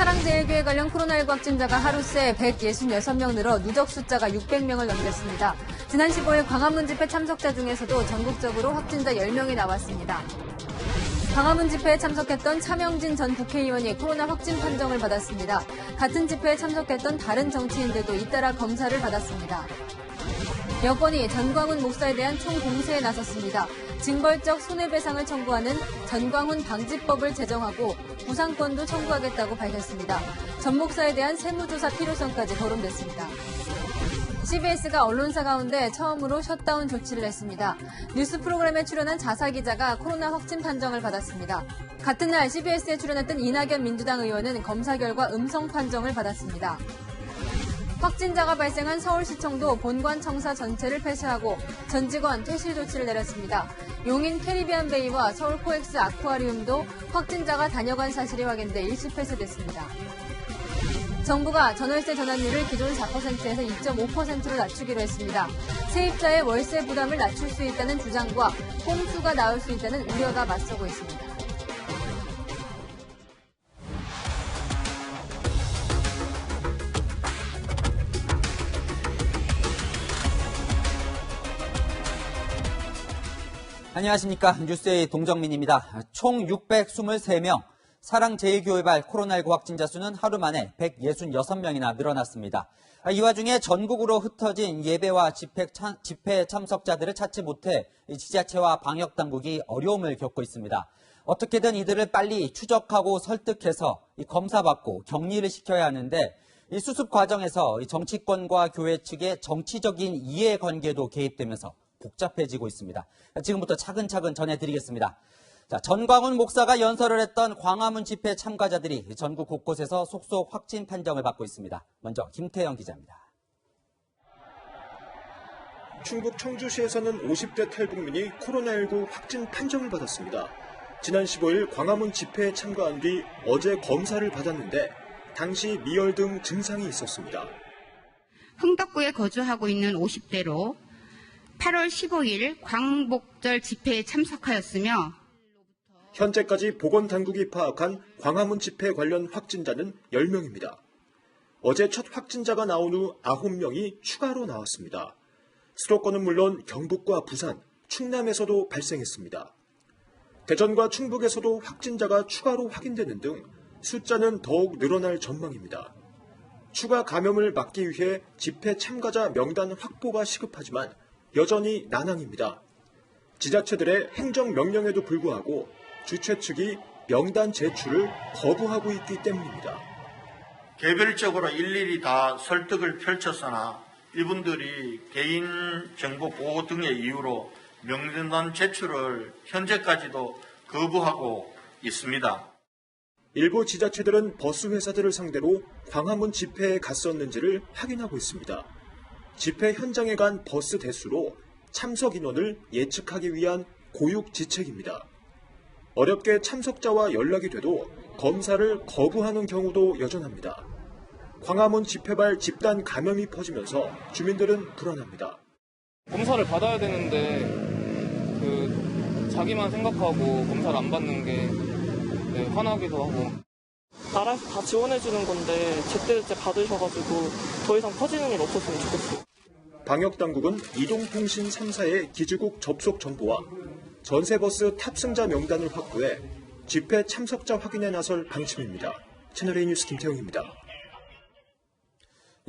사랑제일교회 관련 코로나19 확진자가 하루 새 166명 늘어 누적 숫자가 600명을 넘겼습니다. 지난 15일 광화문 집회 참석자 중에서도 전국적으로 확진자 10명이 나왔습니다. 광화문 집회에 참석했던 차명진 전 국회의원이 코로나 확진 판정을 받았습니다. 같은 집회에 참석했던 다른 정치인들도 잇따라 검사를 받았습니다. 여권이 전광훈 목사에 대한 총공세에 나섰습니다. 징벌적 손해배상을 청구하는 전광훈 방지법을 제정하고 구상권도 청구하겠다고 밝혔습니다. 전 목사에 대한 세무조사 필요성까지 거론됐습니다. CBS가 언론사 가운데 처음으로 셧다운 조치를 했습니다. 뉴스 프로그램에 출연한 자사기자가 코로나 확진 판정을 받았습니다. 같은 날 CBS에 출연했던 이낙연 민주당 의원은 검사 결과 음성 판정을 받았습니다. 확진자가 발생한 서울시청도 본관 청사 전체를 폐쇄하고 전 직원 퇴실 조치를 내렸습니다. 용인 캐리비안 베이와 서울 코엑스 아쿠아리움도 확진자가 다녀간 사실이 확인돼 일시 폐쇄됐습니다. 정부가 전월세 전환율을 기존 4%에서 2.5%로 낮추기로 했습니다. 세입자의 월세 부담을 낮출 수 있다는 주장과 꼼수가 나올 수 있다는 우려가 맞서고 있습니다. 안녕하십니까. 뉴스의 동정민입니다. 총 623명, 사랑제일교회발 코로나19 확진자 수는 하루 만에 166명이나 늘어났습니다. 이 와중에 전국으로 흩어진 예배와 집회 참석자들을 찾지 못해 지자체와 방역당국이 어려움을 겪고 있습니다. 어떻게든 이들을 빨리 추적하고 설득해서 검사받고 격리를 시켜야 하는데 이 수습 과정에서 정치권과 교회 측의 정치적인 이해관계도 개입되면서 복잡해지고 있습니다. 지금부터 차근차근 전해드리겠습니다. 자, 전광훈 목사가 연설을 했던 광화문 집회 참가자들이 전국 곳곳에서 속속 확진 판정을 받고 있습니다. 먼저 김태영 기자입니다. 충북 청주시에서는 50대 탈북민이 코로나19 확진 판정을 받았습니다. 지난 15일 광화문 집회에 참가한 뒤 어제 검사를 받았는데 당시 미열 등 증상이 있었습니다. 흥덕구에 거주하고 있는 50대로 8월 15일 광복절 집회에 참석하였으며 현재까지 보건당국이 파악한 광화문 집회 관련 확진자는 10명입니다. 어제 첫 확진자가 나온 후 9명이 추가로 나왔습니다. 수도권은 물론 경북과 부산, 충남에서도 발생했습니다. 대전과 충북에서도 확진자가 추가로 확인되는 등 숫자는 더욱 늘어날 전망입니다. 추가 감염을 막기 위해 집회 참가자 명단 확보가 시급하지만 여전히 난항입니다. 지자체들의 행정명령에도 불구하고 주최 측이 명단 제출을 거부하고 있기 때문입니다. 개별적으로 일일이 다 설득을 펼쳤으나 이분들이 개인정보 보호 등의 이유로 명단 제출을 현재까지도 거부하고 있습니다. 일부 지자체들은 버스 회사들을 상대로 광화문 집회에 갔었는지를 확인하고 있습니다. 집회 현장에 간 버스 대수로 참석 인원을 예측하기 위한 고육지책입니다. 어렵게 참석자와 연락이 돼도 검사를 거부하는 경우도 여전합니다. 광화문 집회발 집단 감염이 퍼지면서 주민들은 불안합니다. 검사를 받아야 되는데 자기만 생각하고 검사를 안 받는 게 화나기도 하고. 나라에서 다 지원해주는 건데 제때제때 받으셔가지고 더 이상 퍼지는 일 없었으면 좋겠어요. 방역당국은 이동통신 3사의 기지국 접속 정보와 전세버스 탑승자 명단을 확보해 집회 참석자 확인에 나설 방침입니다. 채널A 뉴스 김태형입니다.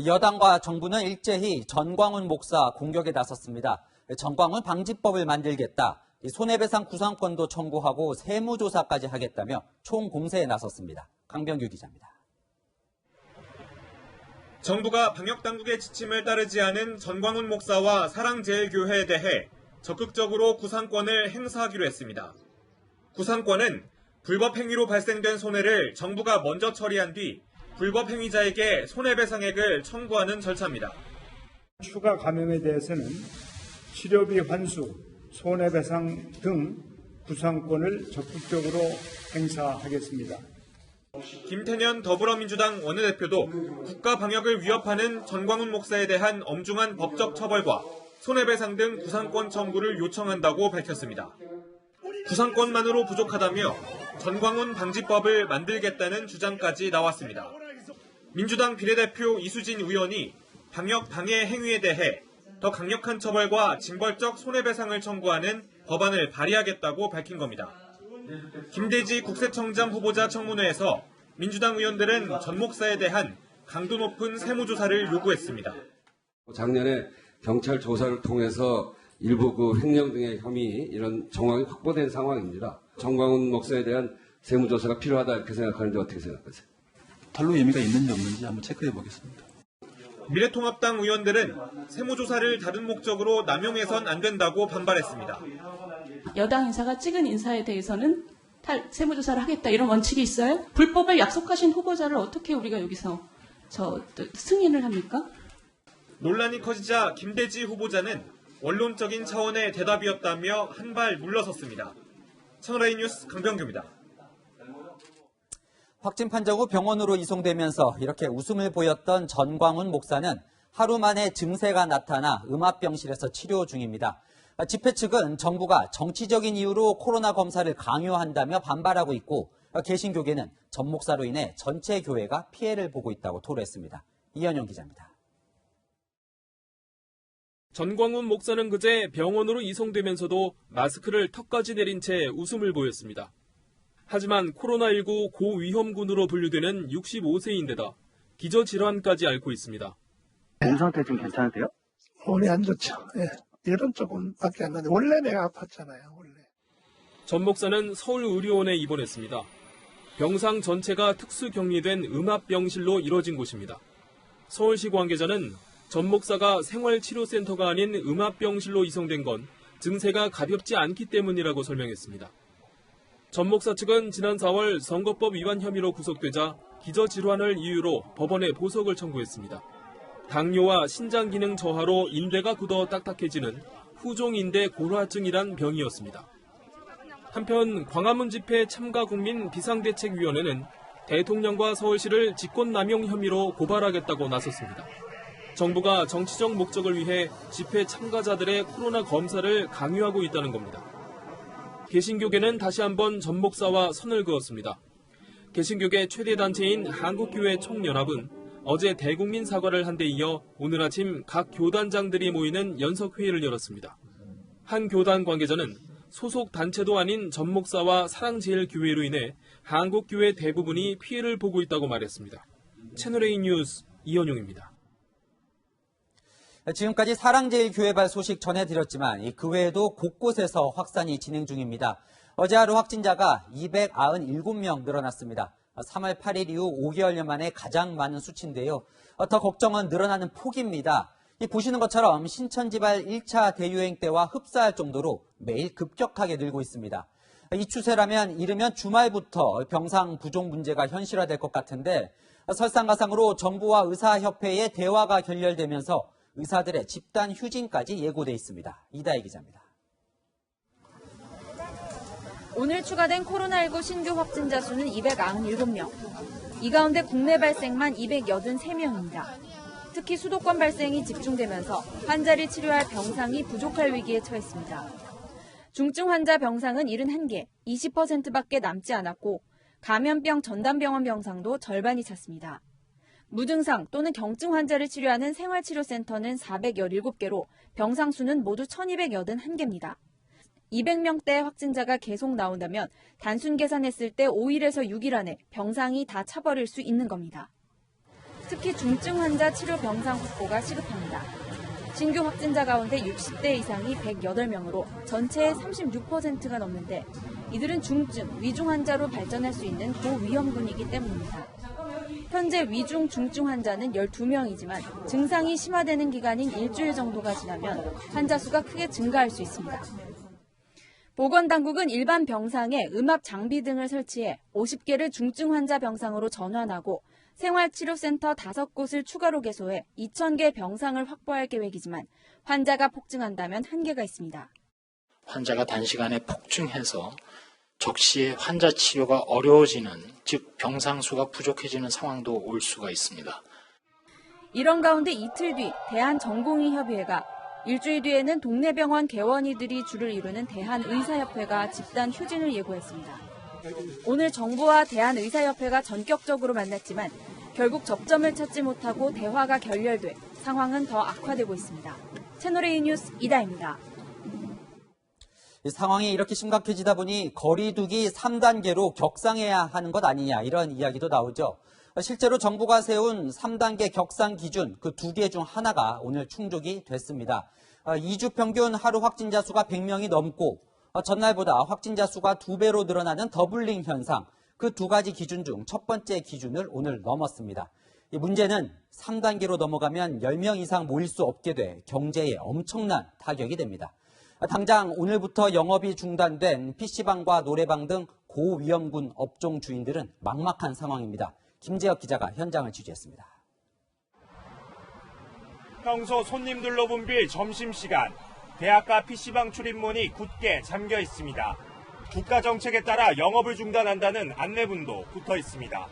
여당과 정부는 일제히 전광훈 목사 공격에 나섰습니다. 전광훈 방지법을 만들겠다, 손해배상 구상권도 청구하고 세무조사까지 하겠다며 총공세에 나섰습니다. 강병규 기자입니다. 정부가 방역당국의 지침을 따르지 않은 전광훈 목사와 사랑제일교회에 대해 적극적으로 구상권을 행사하기로 했습니다. 구상권은 불법 행위로 발생된 손해를 정부가 먼저 처리한 뒤 불법 행위자에게 손해배상액을 청구하는 절차입니다. 추가 감염에 대해서는 치료비 환수, 손해배상 등 구상권을 적극적으로 행사하겠습니다. 김태년 더불어민주당 원내대표도 국가 방역을 위협하는 전광훈 목사에 대한 엄중한 법적 처벌과 손해배상 등 구상권 청구를 요청한다고 밝혔습니다. 구상권만으로 부족하다며 전광훈 방지법을 만들겠다는 주장까지 나왔습니다. 민주당 비례대표 이수진 의원이 방역 방해 행위에 대해 더 강력한 처벌과 징벌적 손해배상을 청구하는 법안을 발의하겠다고 밝힌 겁니다. 김대지 국세청장 후보자 청문회에서 민주당 의원들은 전 목사에 대한 강도 높은 세무조사를 요구했습니다. 작년에 경찰 조사를 통해서 일부 횡령 등의 혐의 이런 정황이 확보된 상황입니다. 전광훈 목사에 대한 세무조사가 필요하다 이렇게 생각하는데 어떻게 생각하세요? 탄로 혐의가 있는지 없는지 한번 체크해 보겠습니다. 미래통합당 의원들은 세무조사를 다른 목적으로 남용해선 안 된다고 반발했습니다. 여당 인사가 찍은 인사에 대해서는 세무조사를 하겠다 이런 원칙이 있어요? 불법을 약속하신 후보자를 어떻게 우리가 여기서 승인을 합니까? 논란이 커지자 김대지 후보자는 원론적인 차원의 대답이었다며 한 발 물러섰습니다. 채널A 뉴스 강병규입니다. 확진 판정 후 병원으로 이송되면서 이렇게 웃음을 보였던 전광훈 목사는 하루 만에 증세가 나타나 음압병실에서 치료 중입니다. 집회 측은 정부가 정치적인 이유로 코로나 검사를 강요한다며 반발하고 있고, 개신교계는 전 목사로 인해 전체 교회가 피해를 보고 있다고 토로했습니다. 이현영 기자입니다. 전광훈 목사는 그제 병원으로 이송되면서도 마스크를 턱까지 내린 채 웃음을 보였습니다. 하지만 코로나19 고위험군으로 분류되는 65세인데다 기저질환까지 앓고 있습니다. 몸 상태 좀 괜찮으세요? 몸이 안 좋죠. 예. 열은 조금밖에 안 나는데 원래 내가 아팠잖아요. 원래. 전 목사는 서울의료원에 입원했습니다. 병상 전체가 특수격리된 음압병실로 이뤄진 곳입니다. 서울시 관계자는 전 목사가 생활치료센터가 아닌 음압병실로 이송된 건 증세가 가볍지 않기 때문이라고 설명했습니다. 전 목사 측은 지난 4월 선거법 위반 혐의로 구속되자 기저질환을 이유로 법원에 보석을 청구했습니다. 당뇨와 신장기능 저하로 인대가 굳어 딱딱해지는 후종인대 골화증이란 병이었습니다. 한편 광화문 집회 참가 국민 비상대책위원회는 대통령과 서울시를 직권남용 혐의로 고발하겠다고 나섰습니다. 정부가 정치적 목적을 위해 집회 참가자들의 코로나 검사를 강요하고 있다는 겁니다. 개신교계는 다시 한번 전 목사와 선을 그었습니다. 개신교계 최대 단체인 한국교회 총연합은 어제 대국민 사과를 한 데 이어 오늘 아침 각 교단장들이 모이는 연석회의를 열었습니다. 한 교단 관계자는 소속 단체도 아닌 전 목사와 사랑제일교회로 인해 한국교회 대부분이 피해를 보고 있다고 말했습니다. 채널A 뉴스 이현용입니다. 지금까지 사랑제일교회발 소식 전해드렸지만 그 외에도 곳곳에서 확산이 진행 중입니다. 어제 하루 확진자가 297명 늘어났습니다. 3월 8일 이후 5개월여 만에 가장 많은 수치인데요. 더 걱정은 늘어나는 폭입니다. 보시는 것처럼 신천지발 1차 대유행 때와 흡사할 정도로 매일 급격하게 늘고 있습니다. 이 추세라면 이르면 주말부터 병상 부족 문제가 현실화될 것 같은데, 설상가상으로 정부와 의사협회의 대화가 결렬되면서 의사들의 집단 휴진까지 예고돼 있습니다. 이다희 기자입니다. 오늘 추가된 코로나19 신규 확진자 수는 297명. 이 가운데 국내 발생만 283명입니다. 특히 수도권 발생이 집중되면서 환자를 치료할 병상이 부족할 위기에 처했습니다. 중증 환자 병상은 71개, 20%밖에 남지 않았고 감염병 전담병원 병상도 절반이 찼습니다. 무증상 또는 경증 환자를 치료하는 생활치료센터는 417개로 병상 수는 모두 1281개입니다. 200명대 확진자가 계속 나온다면 단순 계산했을 때 5일에서 6일 안에 병상이 다 차버릴 수 있는 겁니다. 특히 중증 환자 치료 병상 확보가 시급합니다. 신규 확진자 가운데 60대 이상이 108명으로 전체의 36%가 넘는데 이들은 중증, 위중 환자로 발전할 수 있는 고위험군이기 때문입니다. 현재 위중, 중증 환자는 12명이지만 증상이 심화되는 기간인 일주일 정도가 지나면 환자 수가 크게 증가할 수 있습니다. 보건당국은 일반 병상에 음압 장비 등을 설치해 50개를 중증 환자 병상으로 전환하고 생활치료센터 5곳을 추가로 개소해 2,000개 병상을 확보할 계획이지만 환자가 폭증한다면 한계가 있습니다. 환자가 단시간에 폭증해서 적시에 환자 치료가 어려워지는, 즉 병상 수가 부족해지는 상황도 올 수가 있습니다. 이런 가운데 이틀 뒤 대한전공의협의회가 일주일 뒤에는 동네 병원 개원이들이 주를 이루는 대한의사협회가 집단 휴진을 예고했습니다. 오늘 정부와 대한의사협회가 전격적으로 만났지만 결국 접점을 찾지 못하고 대화가 결렬돼 상황은 더 악화되고 있습니다. 채널A 뉴스 이다입니다. 상황이 이렇게 심각해지다 보니 거리두기 3단계로 격상해야 하는 것 아니냐 이런 이야기도 나오죠. 실제로 정부가 세운 3단계 격상 기준 그 2개 중 하나가 오늘 충족이 됐습니다. 2주 평균 하루 확진자 수가 100명이 넘고 전날보다 확진자 수가 2배로 늘어나는 더블링 현상 그 2가지 기준 중 첫 번째 기준을 오늘 넘었습니다. 이 문제는 3단계로 넘어가면 10명 이상 모일 수 없게 돼 경제에 엄청난 타격이 됩니다. 당장 오늘부터 영업이 중단된 PC방과 노래방 등 고위험군 업종 주인들은 막막한 상황입니다. 김재혁 기자가 현장을 취재했습니다. 평소 손님들로 붐빌 점심시간, 대학가 PC방 출입문이 굳게 잠겨 있습니다. 국가 정책에 따라 영업을 중단한다는 안내문도 붙어 있습니다.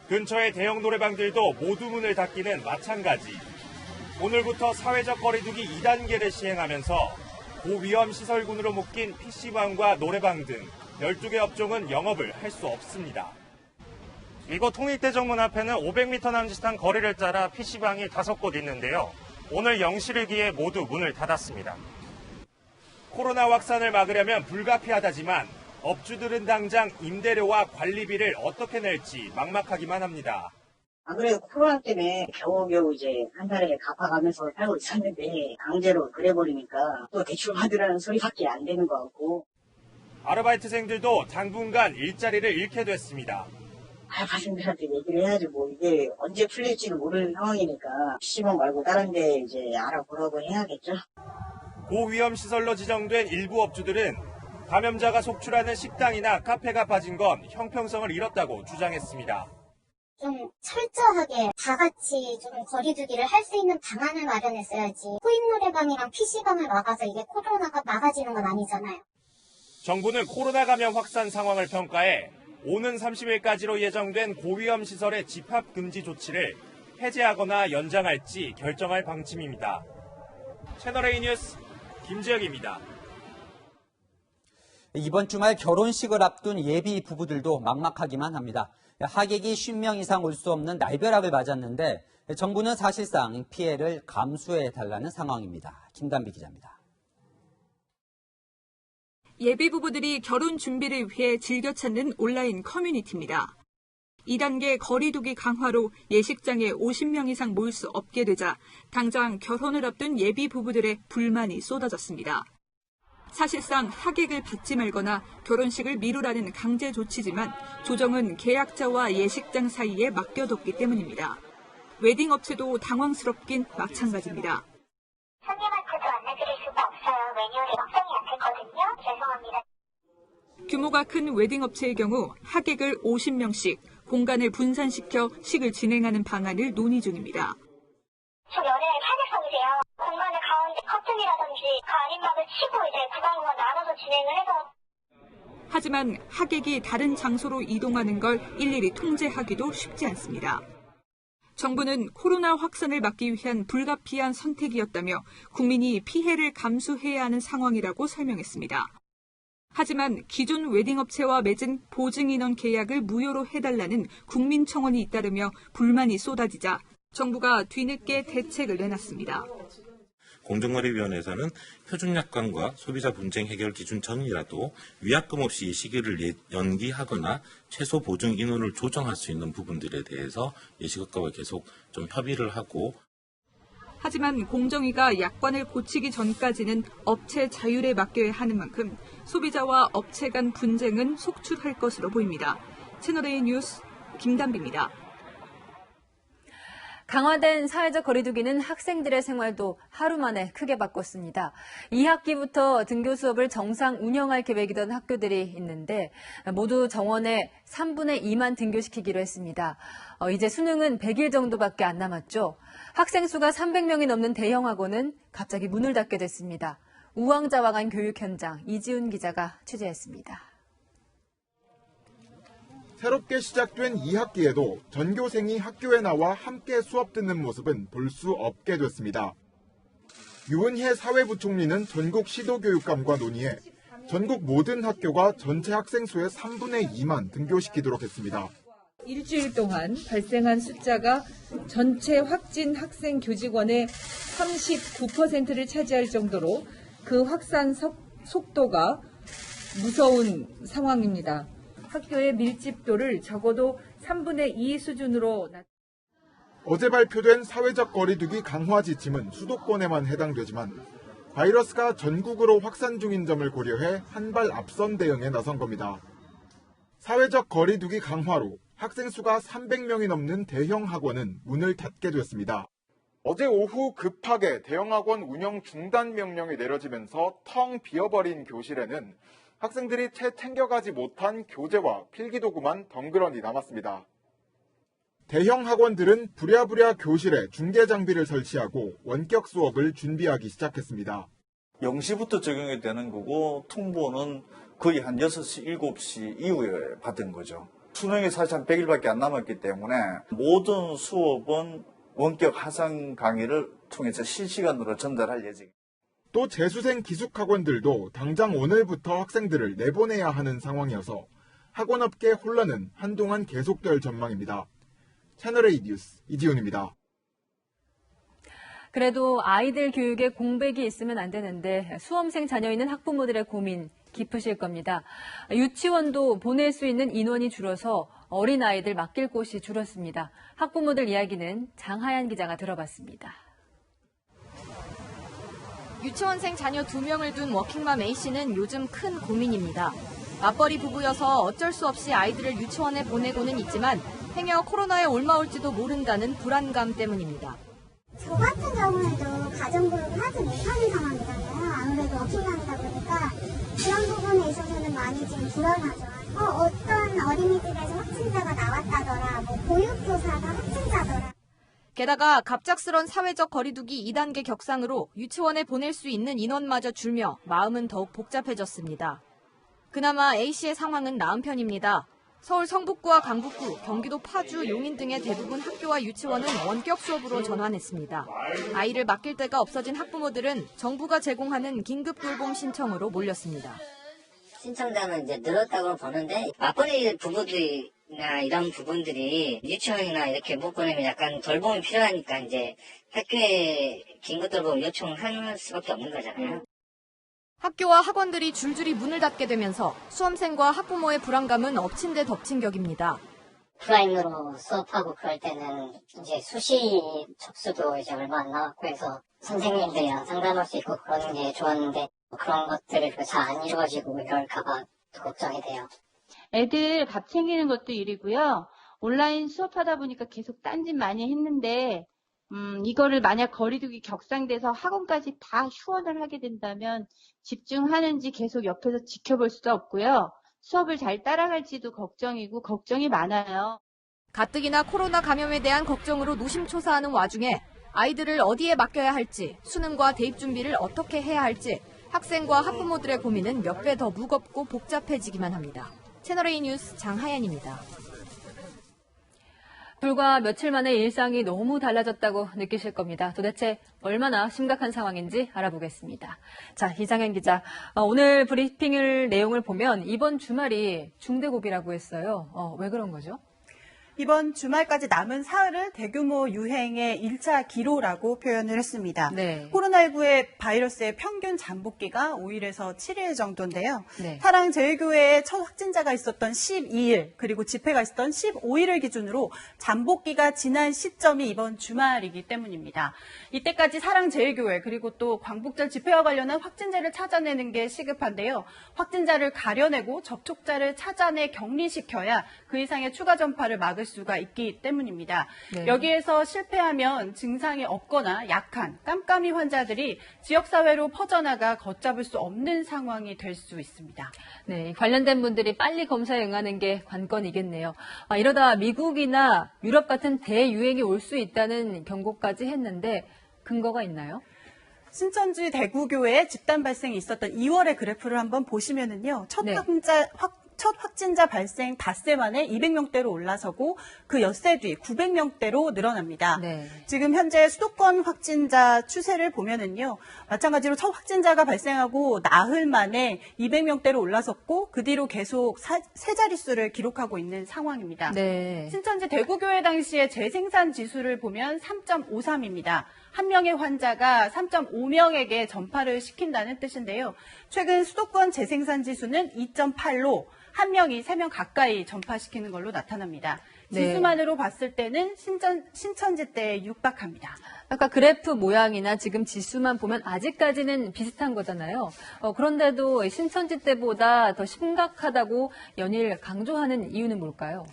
근처의 대형 노래방들도 모두 문을 닫기는 마찬가지. 오늘부터 사회적 거리두기 2단계를 시행하면서 고위험 시설군으로 묶인 PC방과 노래방 등 12개 업종은 영업을 할 수 없습니다. 이곳 통일대정문 앞에는 500m 남짓한 거리를 따라 PC방이 5곳 있는데요. 오늘 0시를 기해 모두 문을 닫았습니다. 코로나 확산을 막으려면 불가피하다지만 업주들은 당장 임대료와 관리비를 어떻게 낼지 막막하기만 합니다. 아무래도 코로나 때문에 겨우겨우 이제 한 달에 갚아가면서 살고 있었는데 강제로 그래버리니까 또 대출 받으라는 소리밖에 안 되는 것 같고. 아르바이트생들도 당분간 일자리를 잃게 됐습니다. 알바생들한테 얘기를 해야지 뭐 이게 언제 풀릴지는 모르는 상황이니까 PC방 말고 다른 데 이제 알아보라고 해야겠죠. 고위험 시설로 지정된 일부 업주들은 감염자가 속출하는 식당이나 카페가 빠진 건 형평성을 잃었다고 주장했습니다. 좀 철저하게 다 같이 좀 거리두기를 할 수 있는 방안을 마련했어야지. 코인 노래방이랑 PC방을 막아서 이게 코로나가 막아지는 건 아니잖아요. 정부는 코로나 감염 확산 상황을 평가해 오는 30일까지로 예정된 고위험 시설의 집합 금지 조치를 해제하거나 연장할지 결정할 방침입니다. 채널A 뉴스 김재혁입니다. 이번 주말 결혼식을 앞둔 예비 부부들도 막막하기만 합니다. 하객이 50명 이상 올 수 없는 날벼락을 맞았는데 정부는 사실상 피해를 감수해달라는 상황입니다. 김단비 기자입니다. 예비 부부들이 결혼 준비를 위해 즐겨 찾는 온라인 커뮤니티입니다. 2단계 거리두기 강화로 예식장에 50명 이상 모일 수 없게 되자 당장 결혼을 앞둔 예비 부부들의 불만이 쏟아졌습니다. 사실상 하객을 받지 말거나 결혼식을 미루라는 강제 조치지만 조정은 계약자와 예식장 사이에 맡겨뒀기 때문입니다. 웨딩 업체도 당황스럽긴 마찬가지입니다. 손님한테도 안내드릴 수가 없어요. 매뉴얼이 확정이 안 됐거든요. 죄송합니다. 규모가 큰 웨딩 업체의 경우 하객을 50명씩 공간을 분산시켜 식을 진행하는 방안을 논의 중입니다. 저 연애의 탄핵성이세요. 공간을 가운데 커튼이라든지 가림막을 치고 이제 구강과 나눠서 진행을 해서. 하지만 하객이 다른 장소로 이동하는 걸 일일이 통제하기도 쉽지 않습니다. 정부는 코로나 확산을 막기 위한 불가피한 선택이었다며 국민이 피해를 감수해야 하는 상황이라고 설명했습니다. 하지만 기존 웨딩업체와 맺은 보증인원 계약을 무효로 해달라는 국민청원이 잇따르며 불만이 쏟아지자 정부가 뒤늦게 대책을 내놨습니다. 공정거래위원회에서는 표준약관과 소비자 분쟁 해결 기준 전이라도 위약금 없이 시기를 연기하거나 최소 보증 인원을 조정할 수 있는 부분들에 대해서 예식업계와 계속 좀 협의를 하고. 하지만 공정위가 약관을 고치기 전까지는 업체 자율에 맡겨야 하는 만큼 소비자와 업체 간 분쟁은 속출할 것으로 보입니다. 채널A 뉴스 김단비입니다. 강화된 사회적 거리두기는 학생들의 생활도 하루 만에 크게 바꿨습니다. 2학기부터 등교 수업을 정상 운영할 계획이던 학교들이 있는데 모두 정원의 3분의 2만 등교시키기로 했습니다. 이제 수능은 100일 정도밖에 안 남았죠. 학생 수가 300명이 넘는 대형 학원은 갑자기 문을 닫게 됐습니다. 우왕좌왕한 교육 현장 이지훈 기자가 취재했습니다. 새롭게 시작된 2학기에도 전교생이 학교에 나와 함께 수업 듣는 모습은 볼 수 없게 됐습니다. 유은혜 사회부총리는 전국 시도교육감과 논의해 전국 모든 학교가 전체 학생 수의 3분의 2만 등교시키도록 했습니다. 일주일 동안 발생한 숫자가 전체 확진 학생 교직원의 39%를 차지할 정도로 그 확산 속도가 무서운 상황입니다. 학교의 밀집도를 적어도 3분의 2 수준으로 어제 발표된 사회적 거리두기 강화 지침은 수도권에만 해당되지만 바이러스가 전국으로 확산 중인 점을 고려해 한 발 앞선 대응에 나선 겁니다. 사회적 거리두기 강화로 학생 수가 300명이 넘는 대형 학원은 문을 닫게 됐습니다. 어제 오후 급하게 대형 학원 운영 중단 명령이 내려지면서 텅 비어버린 교실에는 학생들이 채 챙겨가지 못한 교재와 필기도구만 덩그러니 남았습니다. 대형 학원들은 부랴부랴 교실에 중계 장비를 설치하고 원격 수업을 준비하기 시작했습니다. 0시부터 적용이 되는 거고 통보는 거의 한 6시, 7시 이후에 받은 거죠. 수능이 사실 한 100일밖에 안 남았기 때문에 모든 수업은 원격 화상 강의를 통해서 실시간으로 전달할 예정입니다. 또 재수생 기숙학원들도 당장 오늘부터 학생들을 내보내야 하는 상황이어서 학원업계 혼란은 한동안 계속될 전망입니다. 채널A 뉴스 이지훈입니다. 그래도 아이들 교육에 공백이 있으면 안 되는데 수험생 자녀 있는 학부모들의 고민 깊으실 겁니다. 유치원도 보낼 수 있는 인원이 줄어서 어린아이들 맡길 곳이 줄었습니다. 학부모들 이야기는 장하얀 기자가 들어봤습니다. 유치원생 자녀 2명을 둔 워킹맘 A씨는 요즘 큰 고민입니다. 맞벌이 부부여서 어쩔 수 없이 아이들을 유치원에 보내고는 있지만 행여 코로나에 올마올지도 모른다는 불안감 때문입니다. 저 같은 경우에도 가정교육을 하지 못하는 상황이잖아요. 아무래도 워킹맘이다 보니까 그런 부분에 있어서는 많이 지금 불안하죠. 어떤 어린이집에서 확진자가 나왔다더라, 보육교사가 확진자더라. 게다가 갑작스런 사회적 거리두기 2단계 격상으로 유치원에 보낼 수 있는 인원마저 줄며 마음은 더욱 복잡해졌습니다. 그나마 A씨의 상황은 나은 편입니다. 서울 성북구와 강북구, 경기도 파주, 용인 등의 대부분 학교와 유치원은 원격 수업으로 전환했습니다. 아이를 맡길 데가 없어진 학부모들은 정부가 제공하는 긴급 돌봄 신청으로 몰렸습니다. 신청자는 이제 늘었다고 보는데 맞벌이 부부들이나 이런 부분들이 유치원이나 이렇게 못 보내면 약간 돌봄이 필요하니까 이제 학교에 긴급 돌봄 요청할 수밖에 없는 거잖아요. 학교와 학원들이 줄줄이 문을 닫게 되면서 수험생과 학부모의 불안감은 엎친 데 덮친 격입니다. 오프라인으로 수업하고 그럴 때는 이제 수시 접수도 이제 얼마 안 남았고 해서 선생님들이랑 상담할 수 있고 그러는 게 좋았는데 그런 것들이 잘 안 이루어지고 이럴까봐 걱정이 돼요. 애들 밥 챙기는 것도 일이고요. 온라인 수업하다 보니까 계속 딴짓 많이 했는데 이거를 만약 거리두기 격상돼서 학원까지 다 휴원을 하게 된다면 집중하는지 계속 옆에서 지켜볼 수도 없고요. 수업을 잘 따라갈지도 걱정이고 걱정이 많아요. 가뜩이나 코로나 감염에 대한 걱정으로 노심초사하는 와중에 아이들을 어디에 맡겨야 할지, 수능과 대입 준비를 어떻게 해야 할지 학생과 학부모들의 고민은 몇 배 더 무겁고 복잡해지기만 합니다. 채널A 뉴스 장하얀입니다. 불과 며칠 만에 일상이 너무 달라졌다고 느끼실 겁니다. 도대체 얼마나 심각한 상황인지 알아보겠습니다. 자, 이장현 기자. 오늘 브리핑을 내용을 보면 이번 주말이 중대고비라고 했어요. 왜 그런 거죠? 이번 주말까지 남은 사흘을 대규모 유행의 1차 기로라고 표현을 했습니다. 네. 코로나19의 바이러스의 평균 잠복기가 5일에서 7일 정도인데요. 네. 사랑제일교회에 첫 확진자가 있었던 12일 그리고 집회가 있었던 15일을 기준으로 잠복기가 지난 시점이 이번 주말이기 때문입니다. 이때까지 사랑제일교회 그리고 또 광복절 집회와 관련한 확진자를 찾아내는 게 시급한데요. 확진자를 가려내고 접촉자를 찾아내 격리시켜야 그 이상의 추가 전파를 막을 수가 있기 때문입니다. 네. 여기에서 실패하면 증상이 없거나 약한 깜깜이 환자들이 지역사회로 퍼져나가 걷잡을 수 없는 상황이 될 수 있습니다. 네, 관련된 분들이 빨리 검사에 응하는 게 관건이겠네요. 이러다 미국이나 유럽 같은 대유행이 올 수 있다는 경고까지 했는데 근거가 있나요? 신천지 대구교회에 집단 발생이 있었던 2월의 그래프를 한번 보시면은요. 첫 네. 첫 확진자 발생 닷새 만에 200명대로 올라서고 그 엿새 뒤 900명대로 늘어납니다. 네. 지금 현재 수도권 확진자 추세를 보면은요, 마찬가지로 첫 확진자가 발생하고 나흘 만에 200명대로 올라섰고 그 뒤로 계속 세 자릿수를 기록하고 있는 상황입니다. 네. 신천지 대구교회 당시의 재생산 지수를 보면 3.53입니다. 한 명의 환자가 3.5명에게 전파를 시킨다는 뜻인데요. 최근 수도권 재생산 지수는 2.8로 한 명이 3명 가까이 전파시키는 걸로 나타납니다. 네. 지수만으로 봤을 때는 신천지 때에 육박합니다. 아까 그래프 모양이나 지금 지수만 보면 아직까지는 비슷한 거잖아요. 그런데도 신천지 때보다 더 심각하다고 연일 강조하는 이유는 뭘까요?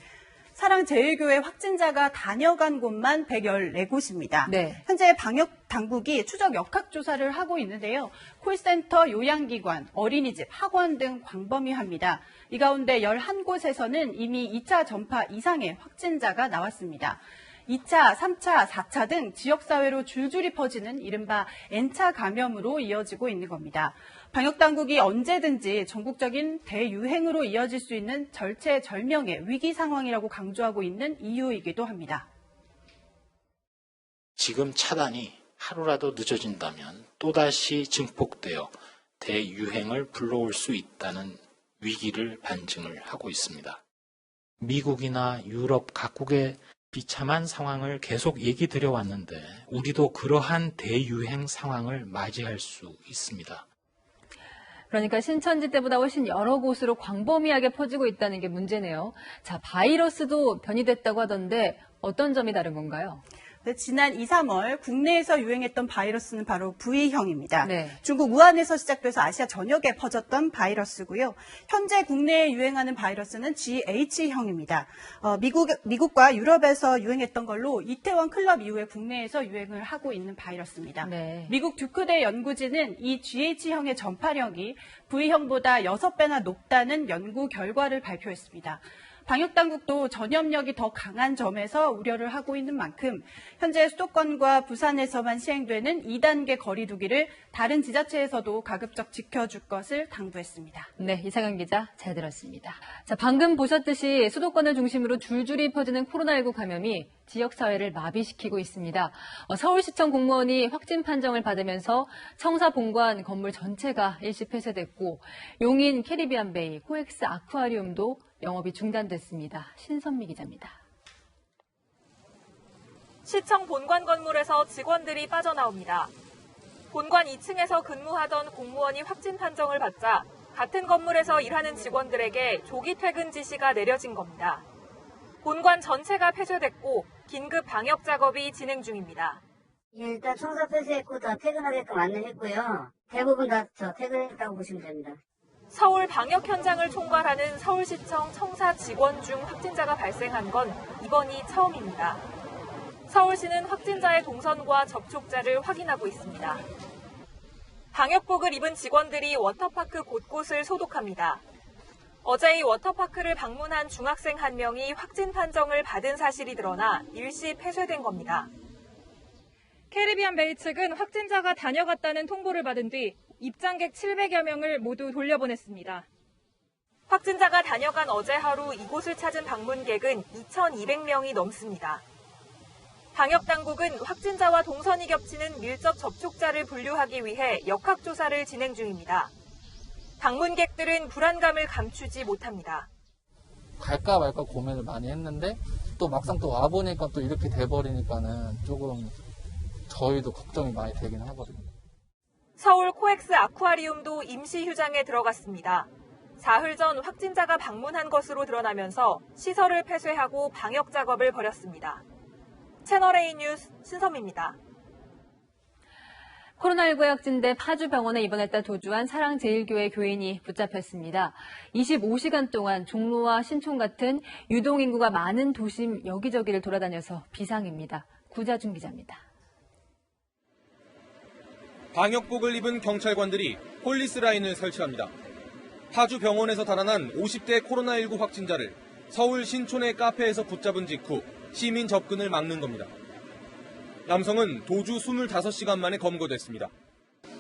사랑제일교회 확진자가 다녀간 곳만 114곳입니다. 네. 현재 방역 당국이 추적 역학조사를 하고 있는데요. 콜센터, 요양기관, 어린이집, 학원 등 광범위합니다. 이 가운데 11곳에서는 이미 2차 전파 이상의 확진자가 나왔습니다. 2차, 3차, 4차 등 지역사회로 줄줄이 퍼지는 이른바 N차 감염으로 이어지고 있는 겁니다. 방역당국이 언제든지 전국적인 대유행으로 이어질 수 있는 절체절명의 위기 상황이라고 강조하고 있는 이유이기도 합니다. 지금 차단이 하루라도 늦어진다면 또다시 증폭되어 대유행을 불러올 수 있다는 위기를 반증을 하고 있습니다. 미국이나 유럽 각국의 비참한 상황을 계속 얘기 드려왔는데 우리도 그러한 대유행 상황을 맞이할 수 있습니다. 그러니까 신천지 때보다 훨씬 여러 곳으로 광범위하게 퍼지고 있다는 게 문제네요. 자, 바이러스도 변이됐다고 하던데 어떤 점이 다른 건가요? 지난 2, 3월 국내에서 유행했던 바이러스는 바로 V형입니다. 네. 중국 우한에서 시작돼서 아시아 전역에 퍼졌던 바이러스고요. 현재 국내에 유행하는 바이러스는 GH형입니다. 미국과 유럽에서 유행했던 걸로 이태원 클럽 이후에 국내에서 유행을 하고 있는 바이러스입니다. 네. 미국 듀크대 연구진은 이 GH형의 전파력이 V형보다 6배나 높다는 연구 결과를 발표했습니다. 방역당국도 전염력이 더 강한 점에서 우려를 하고 있는 만큼 현재 수도권과 부산에서만 시행되는 2단계 거리 두기를 다른 지자체에서도 가급적 지켜줄 것을 당부했습니다. 네, 이상은 기자 잘 들었습니다. 자, 방금 보셨듯이 수도권을 중심으로 줄줄이 퍼지는 코로나19 감염이 지역사회를 마비시키고 있습니다. 서울시청 공무원이 확진 판정을 받으면서 청사 본관 건물 전체가 일시 폐쇄됐고 용인 캐리비안 베이, 코엑스 아쿠아리움도 영업이 중단됐습니다. 신선미 기자입니다. 시청 본관 건물에서 직원들이 빠져나옵니다. 본관 2층에서 근무하던 공무원이 확진 판정을 받자 같은 건물에서 일하는 직원들에게 조기 퇴근 지시가 내려진 겁니다. 본관 전체가 폐쇄됐고 긴급 방역 작업이 진행 중입니다. 일단 청사 폐쇄했고 다 퇴근하게끔 안내했고요. 대부분 다 퇴근했다고 보시면 됩니다. 서울 방역 현장을 총괄하는 서울시청 청사 직원 중 확진자가 발생한 건 이번이 처음입니다. 서울시는 확진자의 동선과 접촉자를 확인하고 있습니다. 방역복을 입은 직원들이 워터파크 곳곳을 소독합니다. 어제 이 워터파크를 방문한 중학생 한 명이 확진 판정을 받은 사실이 드러나 일시 폐쇄된 겁니다. 캐리비안 베이 측은 확진자가 다녀갔다는 통보를 받은 뒤 입장객 700여 명을 모두 돌려보냈습니다. 확진자가 다녀간 어제 하루 이곳을 찾은 방문객은 2,200명이 넘습니다. 방역당국은 확진자와 동선이 겹치는 밀접 접촉자를 분류하기 위해 역학조사를 진행 중입니다. 방문객들은 불안감을 감추지 못합니다. 갈까 말까 고민을 많이 했는데 또 막상 또 와보니까 또 이렇게 돼버리니까는 조금 저희도 걱정이 많이 되긴 하거든요. 서울 코엑스 아쿠아리움도 임시 휴장에 들어갔습니다. 사흘 전 확진자가 방문한 것으로 드러나면서 시설을 폐쇄하고 방역 작업을 벌였습니다. 채널A 뉴스 신선미입니다. 코로나19에 확진돼 파주병원에 입원했다 도주한 사랑제일교회 교인이 붙잡혔습니다. 25시간 동안 종로와 신촌 같은 유동인구가 많은 도심 여기저기를 돌아다녀서 비상입니다. 구자준 기자입니다. 방역복을 입은 경찰관들이 폴리스 라인을 설치합니다. 파주 병원에서 달아난 50대 코로나19 확진자를 서울 신촌의 카페에서 붙잡은 직후 시민 접근을 막는 겁니다. 남성은 도주 25시간 만에 검거됐습니다.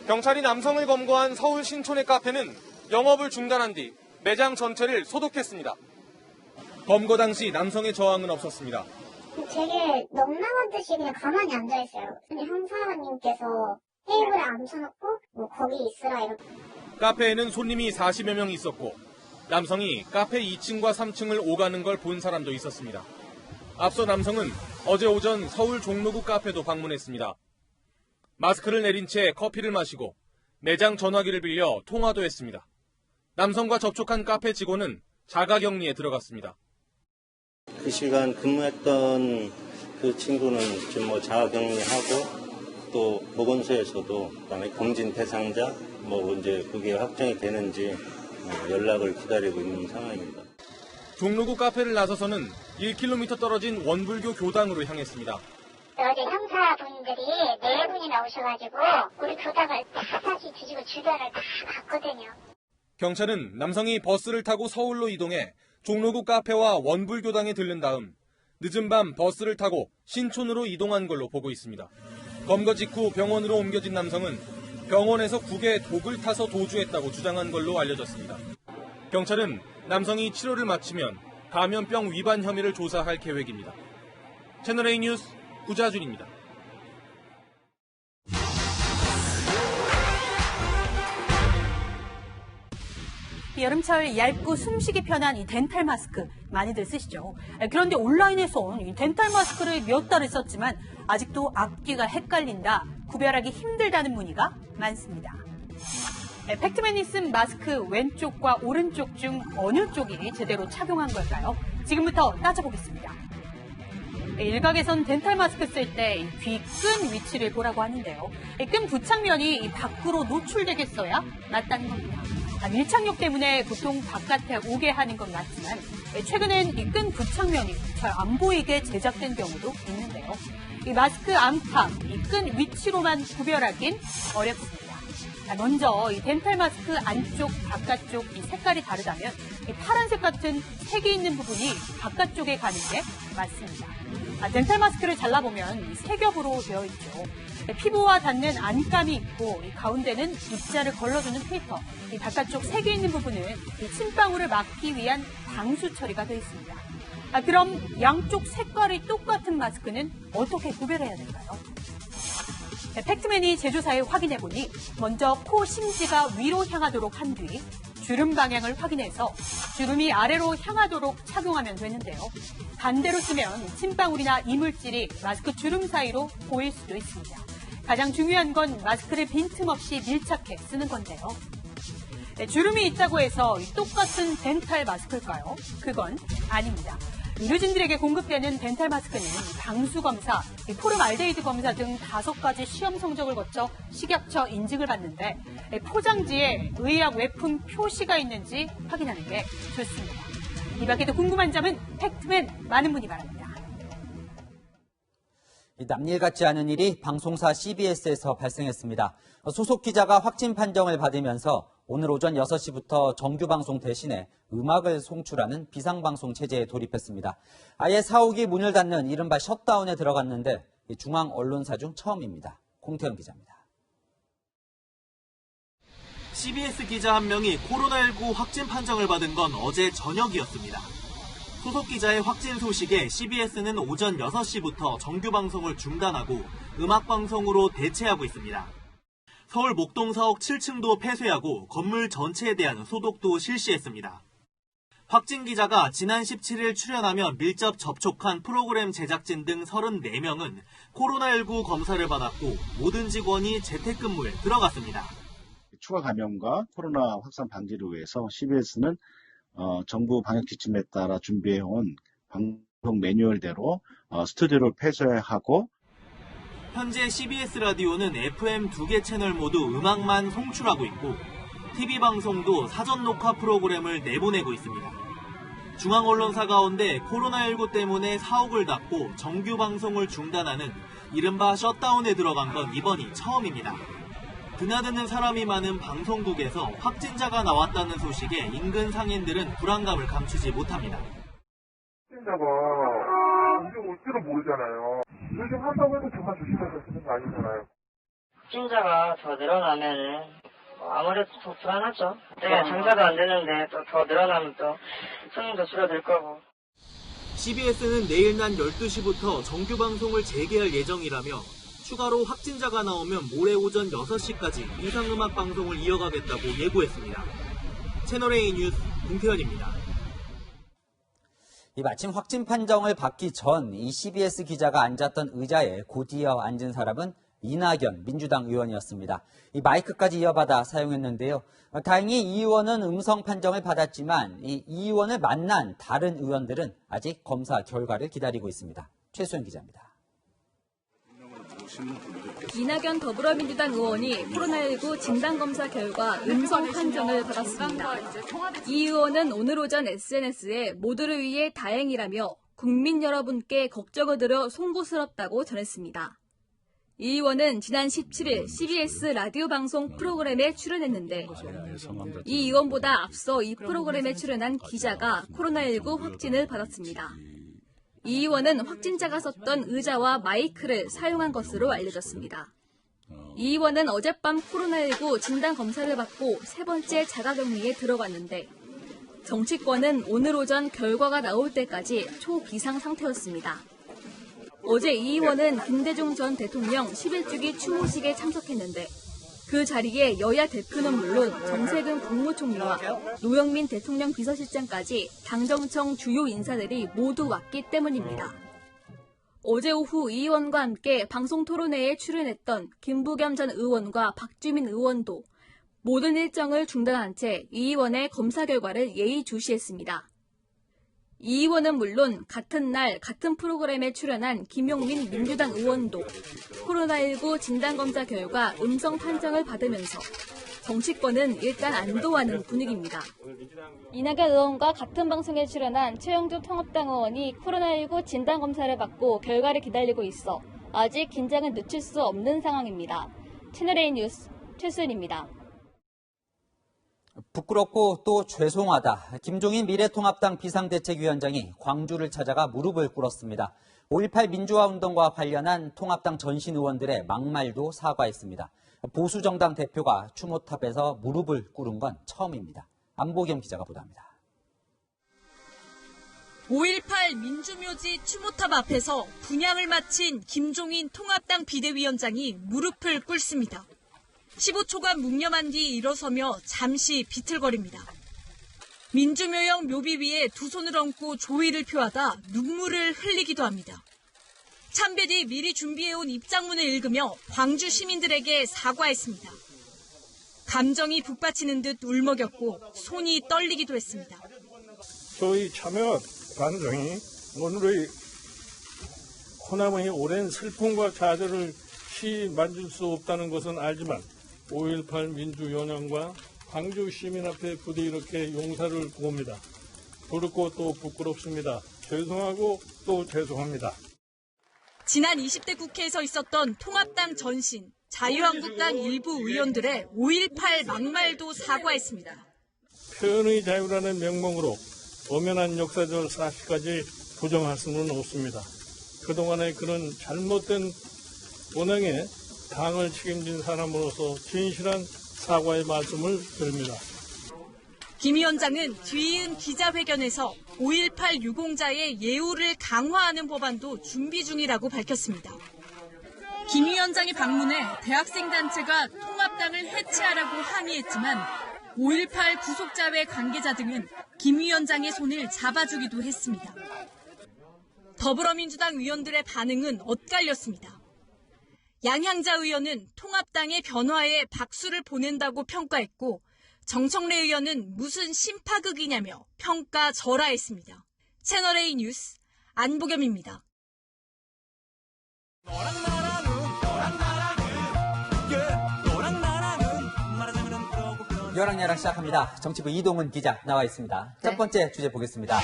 경찰이 남성을 검거한 서울 신촌의 카페는 영업을 중단한 뒤 매장 전체를 소독했습니다. 검거 당시 남성의 저항은 없었습니다. 되게 넉넉한 듯이 그냥 가만히 앉아있어요. 형사님께서 테이블에 앉혀놓고 뭐 거기 있으라 이렇게. 카페에는 손님이 40여 명 있었고 남성이 카페 2층과 3층을 오가는 걸 본 사람도 있었습니다. 앞서 남성은 어제 오전 서울 종로구 카페도 방문했습니다. 마스크를 내린 채 커피를 마시고 매장 전화기를 빌려 통화도 했습니다. 남성과 접촉한 카페 직원은 자가격리에 들어갔습니다. 그 시간 근무했던 그 친구는 지금 뭐 자가격리하고 또 보건소에서도 그다음에 검진 대상자 뭐 이제 그게 확정이 되는지 연락을 기다리고 있는 상황입니다. 종로구 카페를 나서서는 1km 떨어진 원불교 교당으로 향했습니다. 어제 형사분들이 4분이나 오셔가지고 우리 교당을 다시 뒤지고 주변을 다 갔거든요. 경찰은 남성이 버스를 타고 서울로 이동해 종로구 카페와 원불교당에 들른 다음 늦은 밤 버스를 타고 신촌으로 이동한 걸로 보고 있습니다. 검거 직후 병원으로 옮겨진 남성은 병원에서 국에 독을 타서 도주했다고 주장한 걸로 알려졌습니다. 경찰은 남성이 치료를 마치면 감염병 위반 혐의를 조사할 계획입니다. 채널A 뉴스 구자준입니다. 여름철 얇고 숨쉬기 편한 이 덴탈 마스크 많이들 쓰시죠. 그런데 온라인에선 이 덴탈 마스크를 몇 달을 썼지만 아직도 앞뒤가 헷갈린다, 구별하기 힘들다는 문의가 많습니다. 팩트맨이 쓴 마스크 왼쪽과 오른쪽 중 어느 쪽이 제대로 착용한 걸까요? 지금부터 따져보겠습니다. 일각에선 덴탈 마스크 쓸 때 귀 끈 위치를 보라고 하는데요. 끈 부착면이 밖으로 노출되겠어야 맞다는 겁니다. 밀착력 때문에 보통 바깥에 오게 하는 건 맞지만 최근엔 이 끈 부착면이 잘 안 보이게 제작된 경우도 있는데요. 이 마스크 안팎, 이 끈 위치로만 구별하긴 어렵습니다. 먼저 이 덴탈 마스크 안쪽, 바깥쪽 이 색깔이 다르다면 이 파란색 같은 색이 있는 부분이 바깥쪽에 가는 게 맞습니다. 덴탈 마스크를 잘라보면 이 세 겹으로 되어 있죠. 피부와 닿는 안감이 있고 이 가운데는 입자를 걸러주는 필터, 이 바깥쪽 색이 있는 부분은 이 침방울을 막기 위한 방수 처리가 되어 있습니다. 그럼 양쪽 색깔이 똑같은 마스크는 어떻게 구별해야 될까요? 팩트맨이 제조사에 확인해보니 먼저 코 심지가 위로 향하도록 한 뒤 주름 방향을 확인해서 주름이 아래로 향하도록 착용하면 되는데요. 반대로 쓰면 침방울이나 이물질이 마스크 주름 사이로 보일 수도 있습니다. 가장 중요한 건 마스크를 빈틈없이 밀착해 쓰는 건데요. 주름이 있다고 해서 똑같은 덴탈 마스크일까요? 그건 아닙니다. 의료진들에게 공급되는 덴탈 마스크는 방수 검사, 포름알데히드 검사 등 5가지 시험 성적을 거쳐 식약처 인증을 받는데 포장지에 의약 외품 표시가 있는지 확인하는 게 좋습니다. 이 밖에도 궁금한 점은 팩트맨 많은 문의 바랍니다. 남일 같지 않은 일이 방송사 CBS에서 발생했습니다. 소속 기자가 확진 판정을 받으면서 오늘 오전 6시부터 정규방송 대신에 음악을 송출하는 비상방송 체제에 돌입했습니다. 아예 사옥이 문을 닫는 이른바 셧다운에 들어갔는데 중앙 언론사 중 처음입니다. 공태영 기자입니다. CBS 기자 한 명이 코로나19 확진 판정을 받은 건 어제 저녁이었습니다. 소속 기자의 확진 소식에 CBS는 오전 6시부터 정규방송을 중단하고 음악방송으로 대체하고 있습니다. 서울 목동 사옥 7층도 폐쇄하고 건물 전체에 대한 소독도 실시했습니다. 확진 기자가 지난 17일 출연하며 밀접 접촉한 프로그램 제작진 등 34명은 코로나19 검사를 받았고 모든 직원이 재택근무에 들어갔습니다. 추가 감염과 코로나 확산 방지를 위해서 CBS는 정부 방역 지침에 따라 준비해온 방송 매뉴얼대로 스튜디오를 폐쇄하고 현재 CBS 라디오는 FM 2개 채널 모두 음악만 송출하고 있고 TV 방송도 사전 녹화 프로그램을 내보내고 있습니다. 중앙 언론사 가운데 코로나19 때문에 사옥을 닫고 정규 방송을 중단하는 이른바 셧다운에 들어간 건 이번이 처음입니다. 드나드는 사람이 많은 방송국에서 확진자가 나왔다는 소식에 인근 상인들은 불안감을 감추지 못합니다. 확진자가 언제 올지도 모르잖아요. 요즘 한다고 해도 정말 조심해서 쓰는 거 아니잖아요. 확진자가 더 늘어나면은 아무래도 더 불안하죠. 장사도 안 되는데 또 더 늘어나면 또 손님도 줄어들 거고. CBS는 내일 낮 12시부터 정규 방송을 재개할 예정이라며 추가로 확진자가 나오면 모레 오전 6시까지 이상음악 방송을 이어가겠다고 예고했습니다. 채널A 뉴스 김태현입니다. 마침 확진 판정을 받기 전 이 CBS 기자가 앉았던 의자에 곧이어 앉은 사람은 이낙연 민주당 의원이었습니다. 이 마이크까지 이어받아 사용했는데요. 다행히 이 의원은 음성 판정을 받았지만 이 의원을 만난 다른 의원들은 아직 검사 결과를 기다리고 있습니다. 최수연 기자입니다. 이낙연 더불어민주당 의원이 코로나19 진단검사 결과 음성 판정을 받았습니다. 이 의원은 오늘 오전 SNS에 모두를 위해 다행이라며 국민 여러분께 걱정을 들어 송구스럽다고 전했습니다. 이 의원은 지난 17일 CBS 라디오 방송 프로그램에 출연했는데 이 의원보다 앞서 이 프로그램에 출연한 기자가 코로나19 확진을 받았습니다. 이 의원은 확진자가 썼던 의자와 마이크를 사용한 것으로 알려졌습니다. 이 의원은 어젯밤 코로나19 진단검사를 받고 세 번째 자가격리에 들어갔는데 정치권은 오늘 오전 결과가 나올 때까지 초비상 상태였습니다. 어제 이 의원은 김대중 전 대통령 11주기 추모식에 참석했는데 그 자리에 여야 대표는 물론 정세균 국무총리와 노영민 대통령 비서실장까지 당정청 주요 인사들이 모두 왔기 때문입니다. 어제 오후 이 의원과 함께 방송 토론회에 출연했던 김부겸 전 의원과 박주민 의원도 모든 일정을 중단한 채 이 의원의 검사 결과를 예의주시했습니다. 이 의원은 물론 같은 날 같은 프로그램에 출연한 김용민 민주당 의원도 코로나19 진단검사 결과 음성 판정을 받으면서 정치권은 일단 안도하는 분위기입니다. 이낙연 의원과 같은 방송에 출연한 최영두 통합당 의원이 코로나19 진단검사를 받고 결과를 기다리고 있어 아직 긴장을 늦출 수 없는 상황입니다. 채널A 뉴스 최수연입니다. 부끄럽고 또 죄송하다. 김종인 미래통합당 비상대책위원장이 광주를 찾아가 무릎을 꿇었습니다. 5.18 민주화운동과 관련한 통합당 전신 의원들의 막말도 사과했습니다. 보수정당 대표가 추모탑에서 무릎을 꿇은 건 처음입니다. 안보겸 기자가 보도합니다. 5.18 민주묘지 추모탑 앞에서 분향을 마친 김종인 통합당 비대위원장이 무릎을 꿇습니다. 15초간 묵념한 뒤 일어서며 잠시 비틀거립니다. 민주묘형 묘비 위에 두 손을 얹고 조의를 표하다 눈물을 흘리기도 합니다. 참배 뒤 미리 준비해온 입장문을 읽으며 광주 시민들에게 사과했습니다. 감정이 북받치는 듯 울먹였고 손이 떨리기도 했습니다. 저희 참여 감정이 오늘의 호남의 오랜 슬픔과 좌절을 시 만질 수 없다는 것은 알지만 5.18 민주연합과 광주 시민 앞에 부디 이렇게 용사를 구합니다. 부럽고 또 부끄럽습니다. 죄송하고 또 죄송합니다. 지난 20대 국회에서 있었던 통합당 전신, 자유한국당 일부 의원들의 5.18 막말도 사과했습니다. 표현의 자유라는 명목으로 엄연한 역사적 사실까지 부정할 수는 없습니다. 그동안의 그런 잘못된 원행에 당을 책임진 사람으로서 진실한 사과의 말씀을 드립니다. 김 위원장은 뒤이은 기자회견에서 5.18 유공자의 예우를 강화하는 법안도 준비 중이라고 밝혔습니다. 김 위원장이 방문해 대학생 단체가 통합당을 해체하라고 항의했지만 5.18 구속자회 관계자 등은 김 위원장의 손을 잡아주기도 했습니다. 더불어민주당 의원들의 반응은 엇갈렸습니다. 양향자 의원은 통합당의 변화에 박수를 보낸다고 평가했고 정청래 의원은 무슨 심파극이냐며 평가절하했습니다. 채널A 뉴스 안보겸입니다. 여랑야랑 시작합니다. 정치부 이동훈 기자 나와 있습니다. 첫 번째 주제 보겠습니다.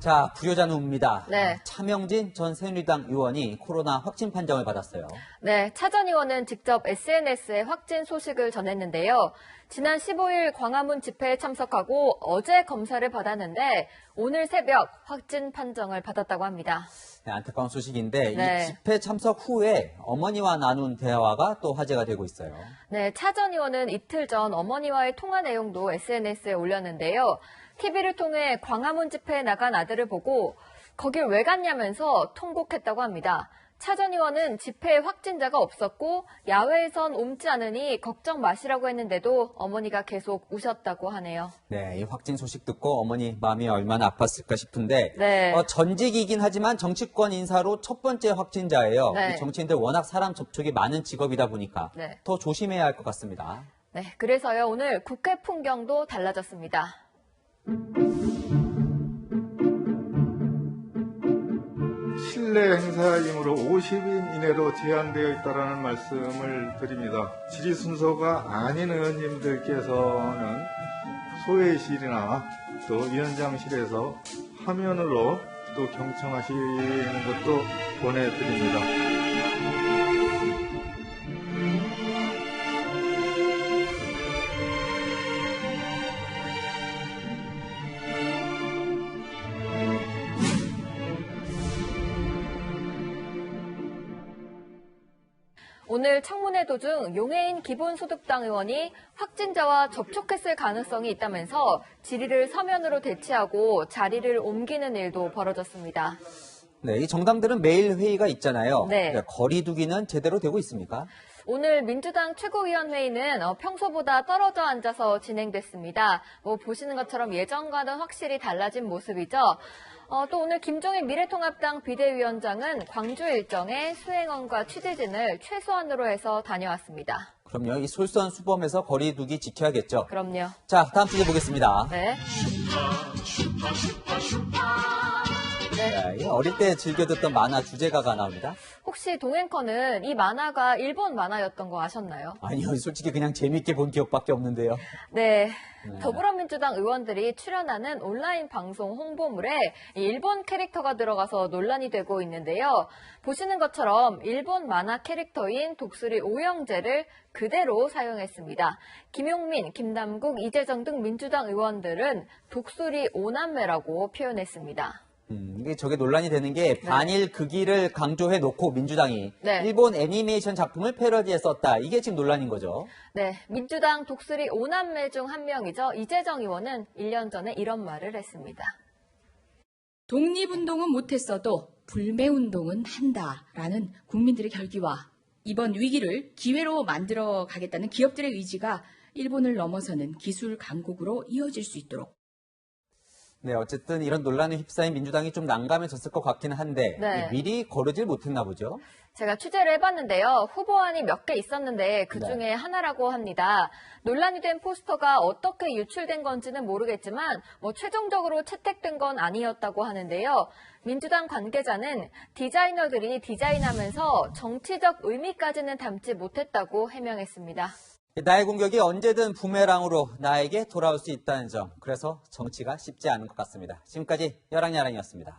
자, 불효자 누입니다. 네. 차명진 전 새누리당 의원이 코로나 확진 판정을 받았어요. 네, 차 전 의원은 직접 SNS에 확진 소식을 전했는데요. 지난 15일 광화문 집회에 참석하고 어제 검사를 받았는데 오늘 새벽 확진 판정을 받았다고 합니다. 네, 안타까운 소식인데 네. 이 집회 참석 후에 어머니와 나눈 대화가 또 화제가 되고 있어요. 네, 차 전 의원은 이틀 전 어머니와의 통화 내용도 SNS에 올렸는데요. TV를 통해 광화문 집회에 나간 아들을 보고 거길 왜 갔냐면서 통곡했다고 합니다. 차 전 의원은 집회에 확진자가 없었고 야외에선 옮지 않으니 걱정 마시라고 했는데도 어머니가 계속 우셨다고 하네요. 네, 이 확진 소식 듣고 어머니 마음이 얼마나 아팠을까 싶은데 네. 전직이긴 하지만 정치권 인사로 첫 번째 확진자예요. 네. 이 정치인들 워낙 사람 접촉이 많은 직업이다 보니까 네. 더 조심해야 할 것 같습니다. 네, 그래서요 오늘 국회 풍경도 달라졌습니다. 실내 행사이므로 50인 이내로 제한되어 있다는 말씀을 드립니다. 질의 순서가 아닌 의원님들께서는 소회의실이나 또 위원장실에서 화면으로 또 경청하시는 것도 권해드립니다. 오늘 청문회 도중 용해인 기본소득당 의원이 확진자와 접촉했을 가능성이 있다면서 질의를 서면으로 대체하고 자리를 옮기는 일도 벌어졌습니다. 네, 이 정당들은 매일 회의가 있잖아요. 네. 거리 두기는 제대로 되고 있습니까? 오늘 민주당 최고위원회의는 평소보다 떨어져 앉아서 진행됐습니다. 보시는 것처럼 예전과는 확실히 달라진 모습이죠. 또 오늘 김종인 미래통합당 비대위원장은 광주 일정에 수행원과 취재진을 최소한으로 해서 다녀왔습니다. 그럼요, 이 솔선수범해서 거리 두기 지켜야겠죠. 그럼요. 자, 다음 주제 보겠습니다. 네. 네, 어릴 때 즐겨 듣던 만화 주제가가 나옵니다. 혹시 동행커는 이 만화가 일본 만화였던 거 아셨나요? 아니요, 솔직히 그냥 재밌게 본 기억밖에 없는데요. 네. 더불어민주당 의원들이 출연하는 온라인 방송 홍보물에 일본 캐릭터가 들어가서 논란이 되고 있는데요. 보시는 것처럼 일본 만화 캐릭터인 독수리 오영재를 그대로 사용했습니다. 김용민, 김남국, 이재정 등 민주당 의원들은 독수리 오남매라고 표현했습니다. 이게 저게 논란이 되는 게 반일 극의를 강조해 놓고 민주당이 네. 일본 애니메이션 작품을 패러디해 썼다. 이게 지금 논란인 거죠. 네, 민주당 독수리 오남매 중 한 명이죠. 이재정 의원은 1년 전에 이런 말을 했습니다. 독립운동은 못했어도 불매운동은 한다라는 국민들의 결기와 이번 위기를 기회로 만들어 가겠다는 기업들의 의지가 일본을 넘어서는 기술 강국으로 이어질 수 있도록. 네, 어쨌든 이런 논란에 휩싸인 민주당이 좀 난감해졌을 것 같기는 한데 네. 미리 거르질 못했나 보죠. 제가 취재를 해봤는데요. 후보안이 몇 개 있었는데 그중에 하나라고 합니다. 논란이 된 포스터가 어떻게 유출된 건지는 모르겠지만 최종적으로 채택된 건 아니었다고 하는데요. 민주당 관계자는 디자이너들이 디자인하면서 정치적 의미까지는 담지 못했다고 해명했습니다. 나의 공격이 언제든 부메랑으로 나에게 돌아올 수 있다는 점. 그래서 정치가 쉽지 않은 것 같습니다. 지금까지 여랑야랑이었습니다.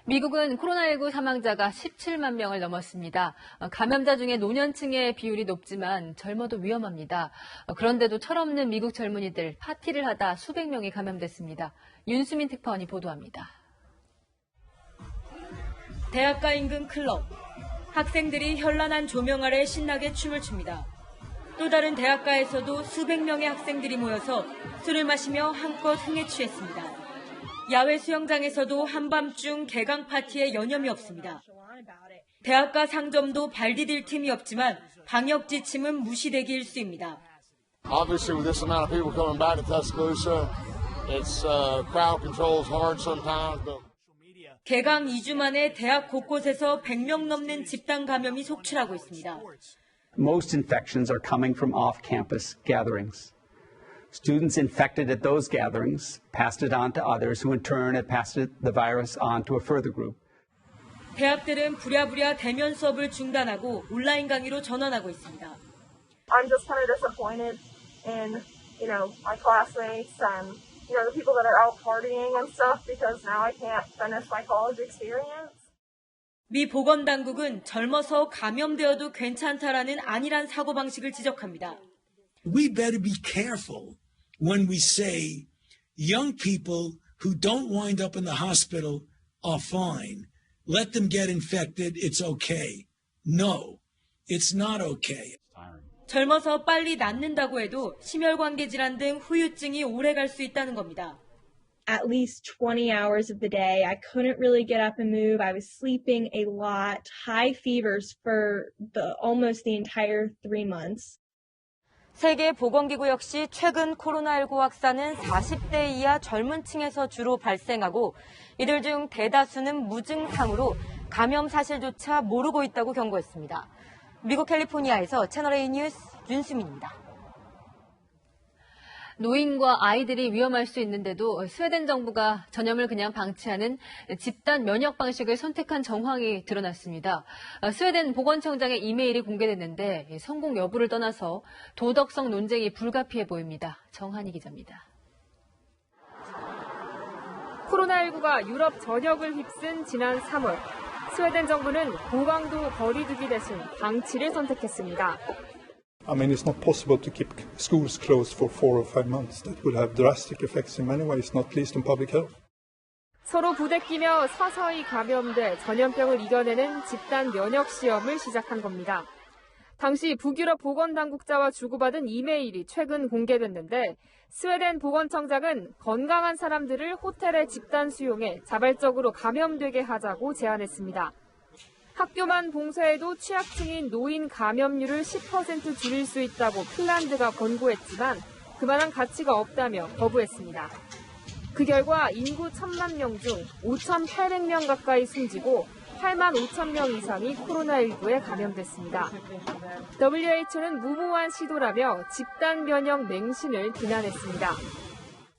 미국은 코로나19 사망자가 17만 명을 넘었습니다. 감염자 중에 노년층의 비율이 높지만 젊어도 위험합니다. 그런데도 철없는 미국 젊은이들 파티를 하다 수백 명이 감염됐습니다. 윤수민 특파원이 보도합니다. 대학가 인근 클럽. 학생들이 현란한 조명 아래 신나게 춤을 춥니다. 또 다른 대학가에서도 수백 명의 학생들이 모여서 술을 마시며 한껏 흥에 취했습니다. 야외 수영장에서도 한밤중 개강 파티에 여념이 없습니다. 대학가 상점도 발 디딜 틈이 없지만 방역 지침은 무시되기 일쑤입니다. Obviously, with this amount of people coming back to Tuscaloosa, it's crowd control is hard sometimes. But... 개강 2주 만에 대학 곳곳에서 100명 넘는 집단 감염이 속출하고 있습니다. Most infections are coming from off-campus gatherings. Students infected at those gatherings passed it on to others, who in turn had passed the virus on to a further group. 대학들은 부랴부랴 대면 수업을 중단하고 온라인 강의로 전환하고 있습니다. I'm just kind of disappointed in, my classmates and the people that are out partying and stuff because now I can't finish my college experience. 미 보건당국은 젊어서 감염되어도 괜찮다라는 안일한 사고방식을 지적합니다. We better be careful when we say young people who don't wind up in the hospital are fine. Let them get infected. It's okay. No, it's not okay. 젊어서 빨리 낫는다고 해도 심혈관계 질환 등 후유증이 오래 갈 수 있다는 겁니다. At least 20 hours of the day, I couldn't really get up and move. I was sleeping a lot, high fevers for almost the entire 3 months. 세계보건기구 역시 최근 코로나19 확산은 40대 이하 젊은 층에서 주로 발생하고 이들 중 대다수는 무증상으로 감염 사실조차 모르고 있다고 경고했습니다. 미국 캘리포니아에서 채널A 뉴스 윤수민입니다. 노인과 아이들이 위험할 수 있는데도 스웨덴 정부가 전염을 그냥 방치하는 집단 면역 방식을 선택한 정황이 드러났습니다. 스웨덴 보건청장의 이메일이 공개됐는데 성공 여부를 떠나서 도덕성 논쟁이 불가피해 보입니다. 정한희 기자입니다. 코로나19가 유럽 전역을 휩쓴 지난 3월, 스웨덴 정부는 고강도 거리두기 대신 방치를 선택했습니다. I mean, it's not possible to keep schools closed for 4 or 5 months. That will have drastic effects in many ways, not least on public health. 서로 부대끼며 서서히 감염돼 전염병을 이겨내는 집단 면역 시험을 시작한 겁니다. 당시 북유럽 보건당국자와 주고받은 이메일이 최근 공개됐는데 스웨덴 보건청장은 건강한 사람들을 호텔에 집단 수용해 자발적으로 감염되게 하자고 제안했습니다. 학교만 봉쇄해도 취약층인 노인 감염률을 10% 줄일 수 있다고 핀란드가 권고했지만 그만한 가치가 없다며 거부했습니다. 그 결과 인구 1,000만 명 중 5,800명 가까이 숨지고 8만 5천 명 이상이 코로나19에 감염됐습니다. WHO는 무모한 시도라며 집단 면역 맹신을 비난했습니다.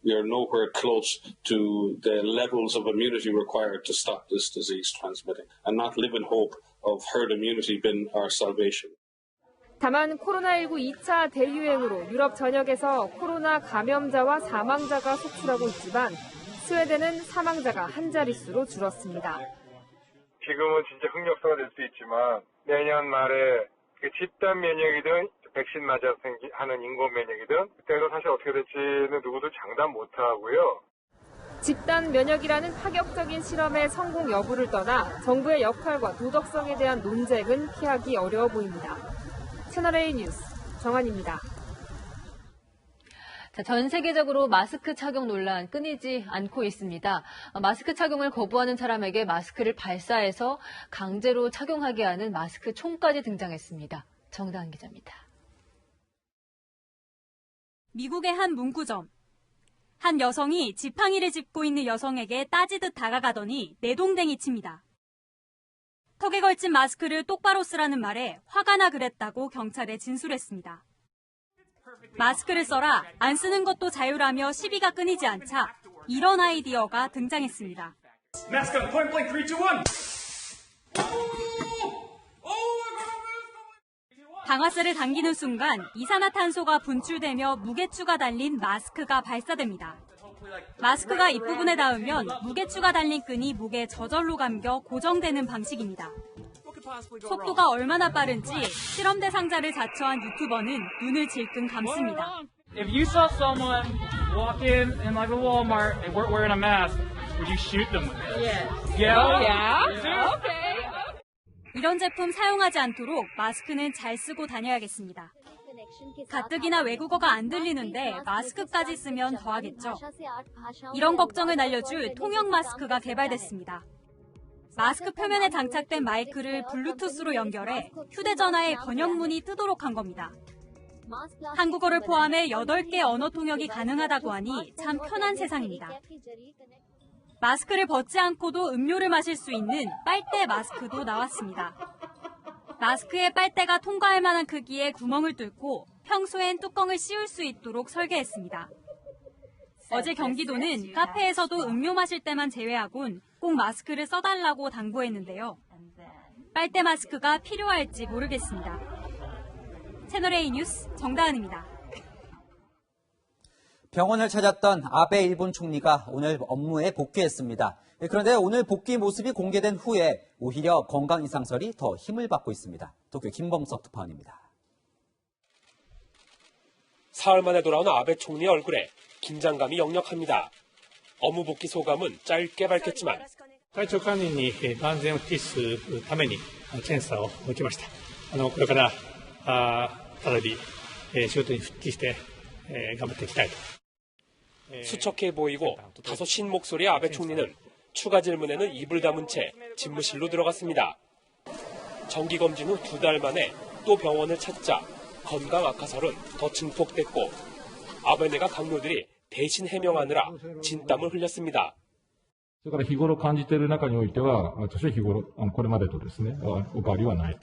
We are nowhere close to the levels of immunity required to stop this disease transmitting and not live in hope of herd immunity being our salvation. 다만 코로나19 2차 대유행으로 유럽 전역에서 코로나 감염자와 사망자가 속출하고 있지만 스웨덴은 사망자가 한 자릿수로 줄었습니다. 지금은 진짜 흑역사가 될 수 있지만 내년 말에 집단 면역이든 백신 맞아서 하는 인공 면역이든 그때도 사실 어떻게 될지는 누구도 장담 못하고요. 집단 면역이라는 파격적인 실험의 성공 여부를 떠나 정부의 역할과 도덕성에 대한 논쟁은 피하기 어려워 보입니다. 채널A 뉴스 정한입니다. 전 세계적으로 마스크 착용 논란 끊이지 않고 있습니다. 마스크 착용을 거부하는 사람에게 마스크를 발사해서 강제로 착용하게 하는 마스크 총까지 등장했습니다. 정다은 기자입니다. 미국의 한 문구점. 한 여성이 지팡이를 짚고 있는 여성에게 따지듯 다가가더니 내동댕이 칩니다. 턱에 걸친 마스크를 똑바로 쓰라는 말에 화가 나 그랬다고 경찰에 진술했습니다. 마스크를 써라, 안 쓰는 것도 자유라며 시비가 끊이지 않자 이런 아이디어가 등장했습니다. 방아쇠를 당기는 순간 이산화탄소가 분출되며 무게추가 달린 마스크가 발사됩니다. 마스크가 입부분에 닿으면 무게추가 달린 끈이 목에 저절로 감겨 고정되는 방식입니다. 속도가 얼마나 빠른지 실험 대상자를 자처한 유튜버는 눈을 질끈 감습니다. If you saw someone walk in like a Walmart and weren't wearing a mask, would you shoot them with it? Yeah. Yeah? Oh, yeah? Okay. 이런 제품 사용하지 않도록 마스크는 잘 쓰고 다녀야겠습니다. 가뜩이나 외국어가 안 들리는데 마스크까지 쓰면 더하겠죠. 이런 걱정을 날려줄 통역 마스크가 개발됐습니다. 마스크 표면에 장착된 마이크를 블루투스로 연결해 휴대전화에 번역문이 뜨도록 한 겁니다. 한국어를 포함해 8개 언어 통역이 가능하다고 하니 참 편한 세상입니다. 마스크를 벗지 않고도 음료를 마실 수 있는 빨대 마스크도 나왔습니다. 마스크에 빨대가 통과할 만한 크기의 구멍을 뚫고 평소엔 뚜껑을 씌울 수 있도록 설계했습니다. 어제 경기도는 카페에서도 음료 마실 때만 제외하곤 꼭 마스크를 써달라고 당부했는데요. 빨대 마스크가 필요할지 모르겠습니다. 채널A 뉴스 정다은입니다. 병원을 찾았던 아베 일본 총리가 오늘 업무에 복귀했습니다. 그런데 오늘 복귀 모습이 공개된 후에 오히려 건강 이상설이 더 힘을 받고 있습니다. 도쿄 김범석 특파원입니다. 사흘 만에 돌아온 아베 총리의 얼굴에 긴장감이 역력합니다. 업무 복귀 소감은 짧게 밝혔지만 体調管理に万全を期すために検査を受けました。これから再び仕事に復帰して頑張っていきたいと。 수척해 보이고 다소 쉰 목소리의 아베 총리는 추가 질문에는 입을 다문 채 집무실로 들어갔습니다. 정기검진 후 2달 만에 또 병원을 찾자 건강 악화설은 더 증폭됐고 아베 내각 강요들이 대신 해명하느라 진땀을 흘렸습니다. それから日頃感じている中においては、私は日頃これまでとですね、お変わりはない。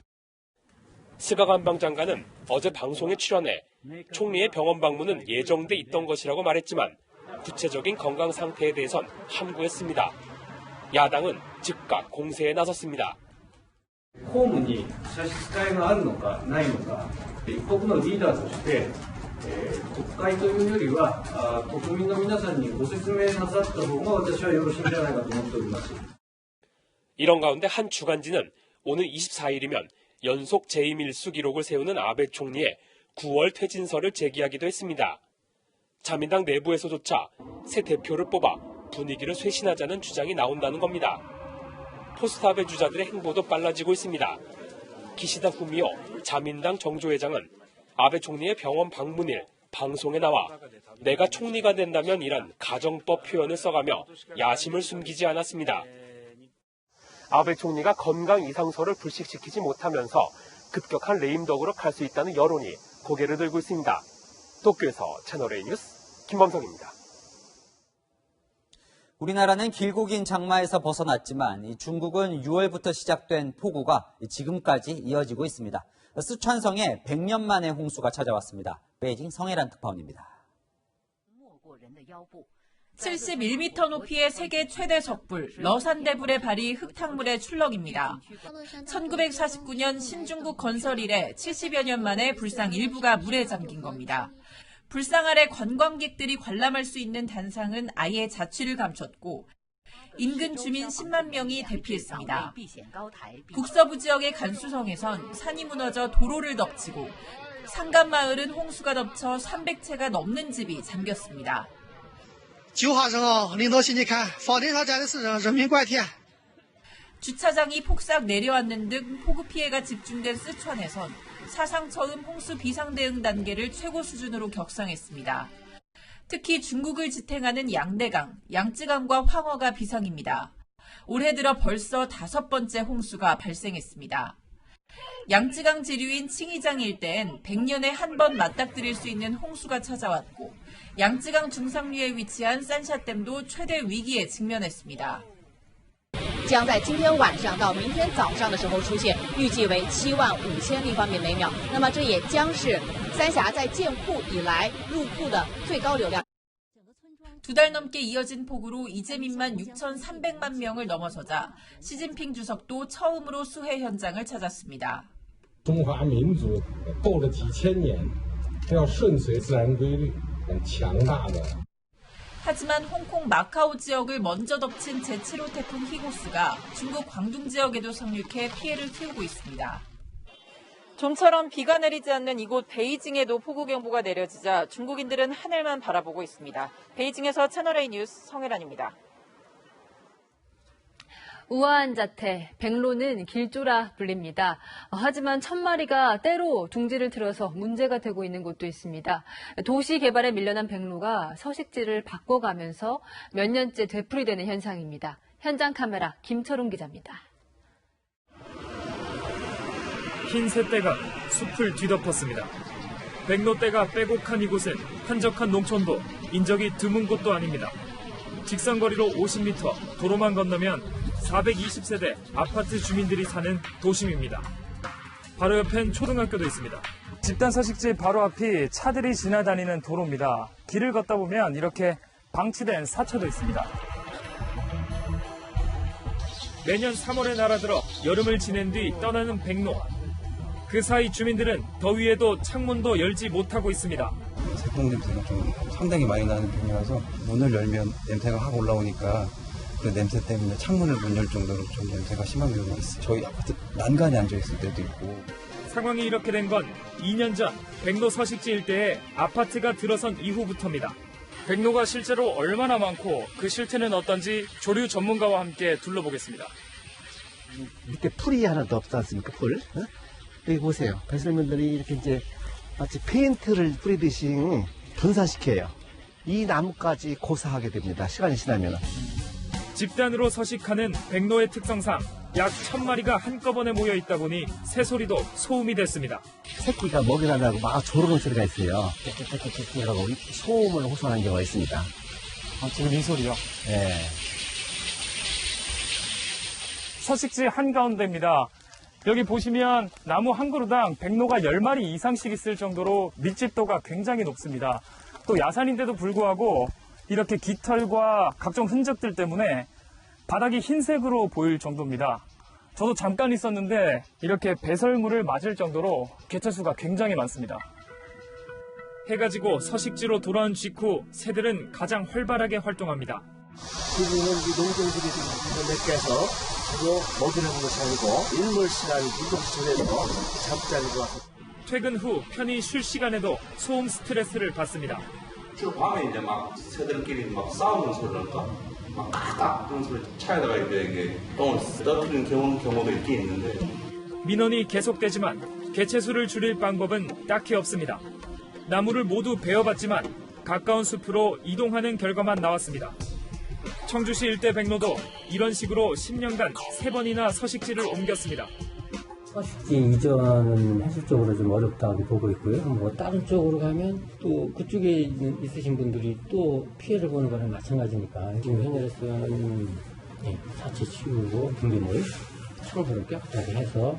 스가 관방장관은 어제 방송에 출연해 총리의 병원 방문은 예정돼 있던 것이라고 말했지만 구체적인 건강 상태에 대해선 함구했습니다. 야당은 즉각 공세에 나섰습니다. 公務に差し支えがあるのかないのか、一国のリーダーとして、国会というよりは国民の皆さんにご説明なさった方が私はよろしいんじゃないかと思っております。 이런 가운데 한 주간지는 오늘 24일이면 연속 재임 일수 기록을 세우는 아베 총리의 9월 퇴진설을 제기하기도 했습니다. 자민당 내부에서조차 새 대표를 뽑아 분위기를 쇄신하자는 주장이 나온다는 겁니다. 포스트아베 주자들의 행보도 빨라지고 있습니다. 기시다 후미오 자민당 정조회장은 아베 총리의 병원 방문일 방송에 나와 내가 총리가 된다면 이란 가정법 표현을 써가며 야심을 숨기지 않았습니다. 아베 총리가 건강 이상설을 불식시키지 못하면서 급격한 레임덕으로 갈 수 있다는 여론이 고개를 들고 있습니다. 도쿄에서 채널A 뉴스 김범석입니다. 우리나라는 길고 긴 장마에서 벗어났지만 중국은 6월부터 시작된 폭우가 지금까지 이어지고 있습니다. 쓰촨성에 100년 만에 홍수가 찾아왔습니다. 베이징 성혜란 특파원입니다. 71m 높이의 세계 최대 적불 러산대불의 발이 흙탕물의 출렁입니다. 1949년 신중국 건설 이래 70여 년 만에 불상 일부가 물에 잠긴 겁니다. 불상 아래 관광객들이 관람할 수 있는 단상은 아예 자취를 감췄고 인근 주민 10만 명이 대피했습니다. 북서부 지역의 간수성에선 산이 무너져 도로를 덮치고 상간마을은 홍수가 덮쳐 300채가 넘는 집이 잠겼습니다. 9号时候领导进去看，房顶上站的是人命关天。 주차장이 폭삭 내려앉는 등 폭우 피해가 집중된 쓰촨에선 사상 처음 홍수 비상 대응 단계를 최고 수준으로 격상했습니다. 특히 중국을 지탱하는 양대강, 양쯔강과 황허가 비상입니다. 올해 들어 벌써 5번째 홍수가 발생했습니다. 양쯔강 지류인 칭이장 일대엔 100년에 한 번 맞닥뜨릴 수 있는 홍수가 찾아왔고 양쯔강 중상류에 위치한 산샤댐도 최대 위기에 직면했습니다. 将在今天晚上到明天早上的时候出现，预计为75000立方米每秒。那么这也将是三峡在建库以来入库的最高流量。 2달 넘게 이어진 폭우로 이재민만 6,300만 명을 넘어서자 시진핑 주석도 처음으로 수해 현장을 찾았습니다. 中华民族斗了几千年，要顺随自然规律，很强大的。 하지만 홍콩 마카오 지역을 먼저 덮친 제7호 태풍 히고스가 중국 광둥 지역에도 상륙해 피해를 키우고 있습니다. 좀처럼 비가 내리지 않는 이곳 베이징에도 폭우경보가 내려지자 중국인들은 하늘만 바라보고 있습니다. 베이징에서 채널A 뉴스 성혜란입니다. 우아한 자태, 백로는 길조라 불립니다. 하지만 천마리가 때로 둥지를 틀어서 문제가 되고 있는 곳도 있습니다. 도시 개발에 밀려난 백로가 서식지를 바꿔가면서 몇 년째 되풀이되는 현상입니다. 현장 카메라 김철웅 기자입니다. 흰 새떼가 숲을 뒤덮었습니다. 백로떼가 빼곡한 이곳은 한적한 농촌도 인적이 드문 곳도 아닙니다. 직선거리로 50m, 도로만 건너면 420세대 아파트 주민들이 사는 도심입니다. 바로 옆엔 초등학교도 있습니다. 집단 서식지 바로 앞이 차들이 지나다니는 도로입니다. 길을 걷다 보면 이렇게 방치된 사찰도 있습니다. 매년 3월에 날아들어 여름을 지낸 뒤 떠나는 백로. 그 사이 주민들은 더위에도 창문도 열지 못하고 있습니다. 세균 냄새가 좀 상당히 많이 나는 편이라서 문을 열면 냄새가 확 올라오니까 그 냄새 때문에 창문을 못 열 정도로 좀 냄새가 심한 경우가 있어요. 저희 아파트 난간에 앉아있을 때도 있고. 상황이 이렇게 된 건 2년 전 백로 서식지 일대에 아파트가 들어선 이후부터입니다. 백로가 실제로 얼마나 많고 그 실태는 어떤지 조류 전문가와 함께 둘러보겠습니다. 밑에 풀이 하나도 없지 않습니까? 풀. 어? 여기 보세요. 배설물들이 이렇게 이제 마치 페인트를 뿌리듯이 분산시켜요. 이 나무까지 고사하게 됩니다. 시간이 지나면. 집단으로 서식하는 백로의 특성상 약 1000마리가 한꺼번에 모여 있다 보니 새소리도 소음이 됐습니다. 새끼가 먹이 나려고 막 조르는 소리가 있어요. 깨끗하고 소음을 호소하는 경우가 있습니다. 지금 이 소리요? 네. 서식지 한가운데입니다. 여기 보시면 나무 한 그루당 백로가 10마리 이상씩 있을 정도로 밀집도가 굉장히 높습니다. 또 야산인데도 불구하고 이렇게 깃털과 각종 흔적들 때문에 바닥이 흰색으로 보일 정도입니다. 저도 잠깐 있었는데 이렇게 배설물을 맞을 정도로 개체수가 굉장히 많습니다. 해가 지고 서식지로 돌아온 직후 새들은 가장 활발하게 활동합니다. 지금은 이 농종들이 몇 개서 주로 먹이를 하는 것이 아니고 일몰 시간 이동 전에도 잠자리로 와서 퇴근 후 편히 쉴 시간에도 소음 스트레스를 받습니다. 저 밤에 이제 막 새들끼리 막 싸우는 소리랄까? 막 크다 그런 소리 차에다가 이게 똥을 떠뜨리는 경우도 있긴 있는데 민원이 계속되지만 개체수를 줄일 방법은 딱히 없습니다. 나무를 모두 베어봤지만 가까운 숲으로 이동하는 결과만 나왔습니다. 청주시 일대 백로도 이런 식으로 10년간 3번이나 서식지를 옮겼습니다. 서식지 이전은 현실적으로 좀 어렵다고 보고 있고요. 뭐 다른 쪽으로 가면 또 그쪽에 있으신 분들이 또 피해를 보는 거랑 마찬가지니까 지금 현재로서는 자체 치우고 분리물 청소를 깨끗하게 해서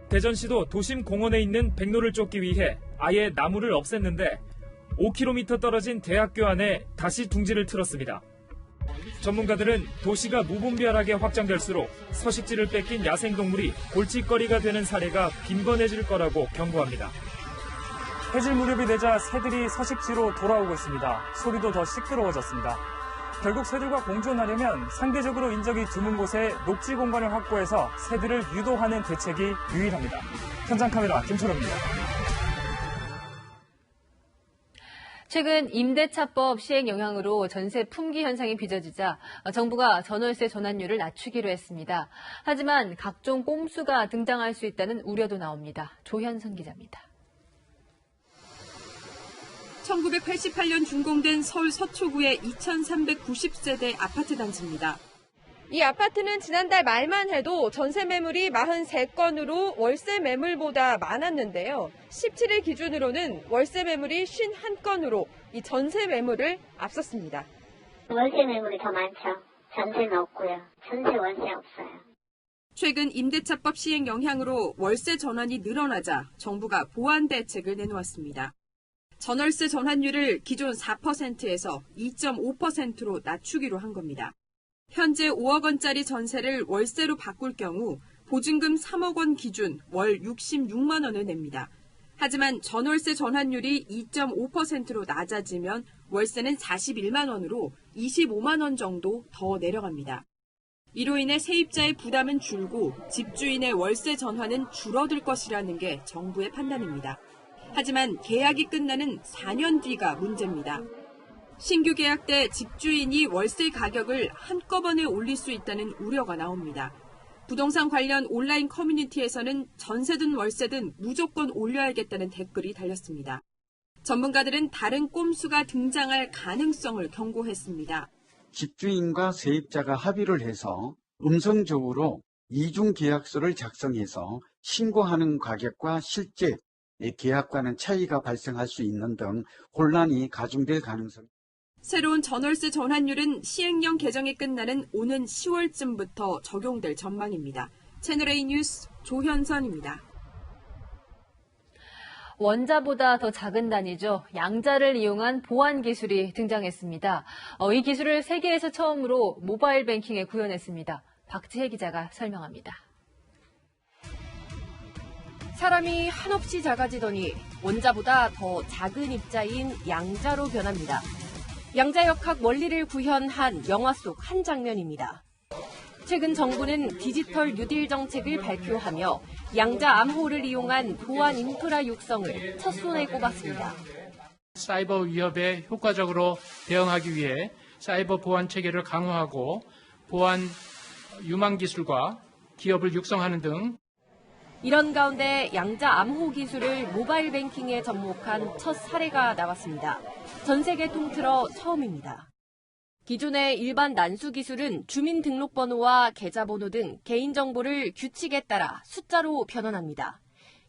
대전시도 도심 공원에 있는 백로를 쫓기 위해 아예 나무를 없앴는데 5km 떨어진 대학교 안에 다시 둥지를 틀었습니다. 전문가들은 도시가 무분별하게 확장될수록 서식지를 뺏긴 야생동물이 골칫거리가 되는 사례가 빈번해질 거라고 경고합니다. 해질 무렵이 되자 새들이 서식지로 돌아오고 있습니다. 소리도 더 시끄러워졌습니다. 결국 새들과 공존하려면 상대적으로 인적이 드문 곳에 녹지 공간을 확보해서 새들을 유도하는 대책이 유일합니다. 현장 카메라 김철호입니다. 최근 임대차법 시행 영향으로 전세 품귀 현상이 빚어지자 정부가 전월세 전환율을 낮추기로 했습니다. 하지만 각종 꼼수가 등장할 수 있다는 우려도 나옵니다. 조현선 기자입니다. 1988년 준공된 서울 서초구의 2,390세대 아파트 단지입니다. 이 아파트는 지난달 말만 해도 전세 매물이 43건으로 월세 매물보다 많았는데요. 17일 기준으로는 월세 매물이 51건으로 이 전세 매물을 앞섰습니다. 월세 매물이 더 많죠. 전세는 없고요. 전세 월세 없어요. 최근 임대차법 시행 영향으로 월세 전환이 늘어나자 정부가 보완 대책을 내놓았습니다. 전월세 전환율을 기존 4%에서 2.5%로 낮추기로 한 겁니다. 현재 5억 원짜리 전세를 월세로 바꿀 경우 보증금 3억 원 기준 월 66만 원을 냅니다. 하지만 전월세 전환율이 2.5%로 낮아지면 월세는 41만 원으로 25만 원 정도 더 내려갑니다. 이로 인해 세입자의 부담은 줄고 집주인의 월세 전환은 줄어들 것이라는 게 정부의 판단입니다. 하지만 계약이 끝나는 4년 뒤가 문제입니다. 신규 계약 때 집주인이 월세 가격을 한꺼번에 올릴 수 있다는 우려가 나옵니다. 부동산 관련 온라인 커뮤니티에서는 전세든 월세든 무조건 올려야겠다는 댓글이 달렸습니다. 전문가들은 다른 꼼수가 등장할 가능성을 경고했습니다. 집주인과 세입자가 합의를 해서 음성적으로 이중 계약서를 작성해서 신고하는 가격과 실제 계약과는 차이가 발생할 수 있는 등 혼란이 가중될 가능성이 새로운 전월세 전환율은 시행령 개정이 끝나는 오는 10월쯤부터 적용될 전망입니다. 채널A 뉴스 조현선입니다. 원자보다 더 작은 단위죠. 양자를 이용한 보안 기술이 등장했습니다. 이 기술을 세계에서 처음으로 모바일 뱅킹에 구현했습니다. 박지혜 기자가 설명합니다. 사람이 한없이 작아지더니 원자보다 더 작은 입자인 양자로 변합니다. 양자역학 원리를 구현한 영화 속 한 장면입니다. 최근 정부는 디지털 뉴딜 정책을 발표하며 양자 암호를 이용한 보안 인프라 육성을 첫 손에 꼽았습니다. 사이버 위협에 효과적으로 대응하기 위해 사이버 보안 체계를 강화하고 보안 유망 기술과 기업을 육성하는 등 이런 가운데 양자 암호 기술을 모바일 뱅킹에 접목한 첫 사례가 나왔습니다. 전 세계 통틀어 처음입니다. 기존의 일반 난수 기술은 주민등록번호와 계좌번호 등 개인정보를 규칙에 따라 숫자로 변환합니다.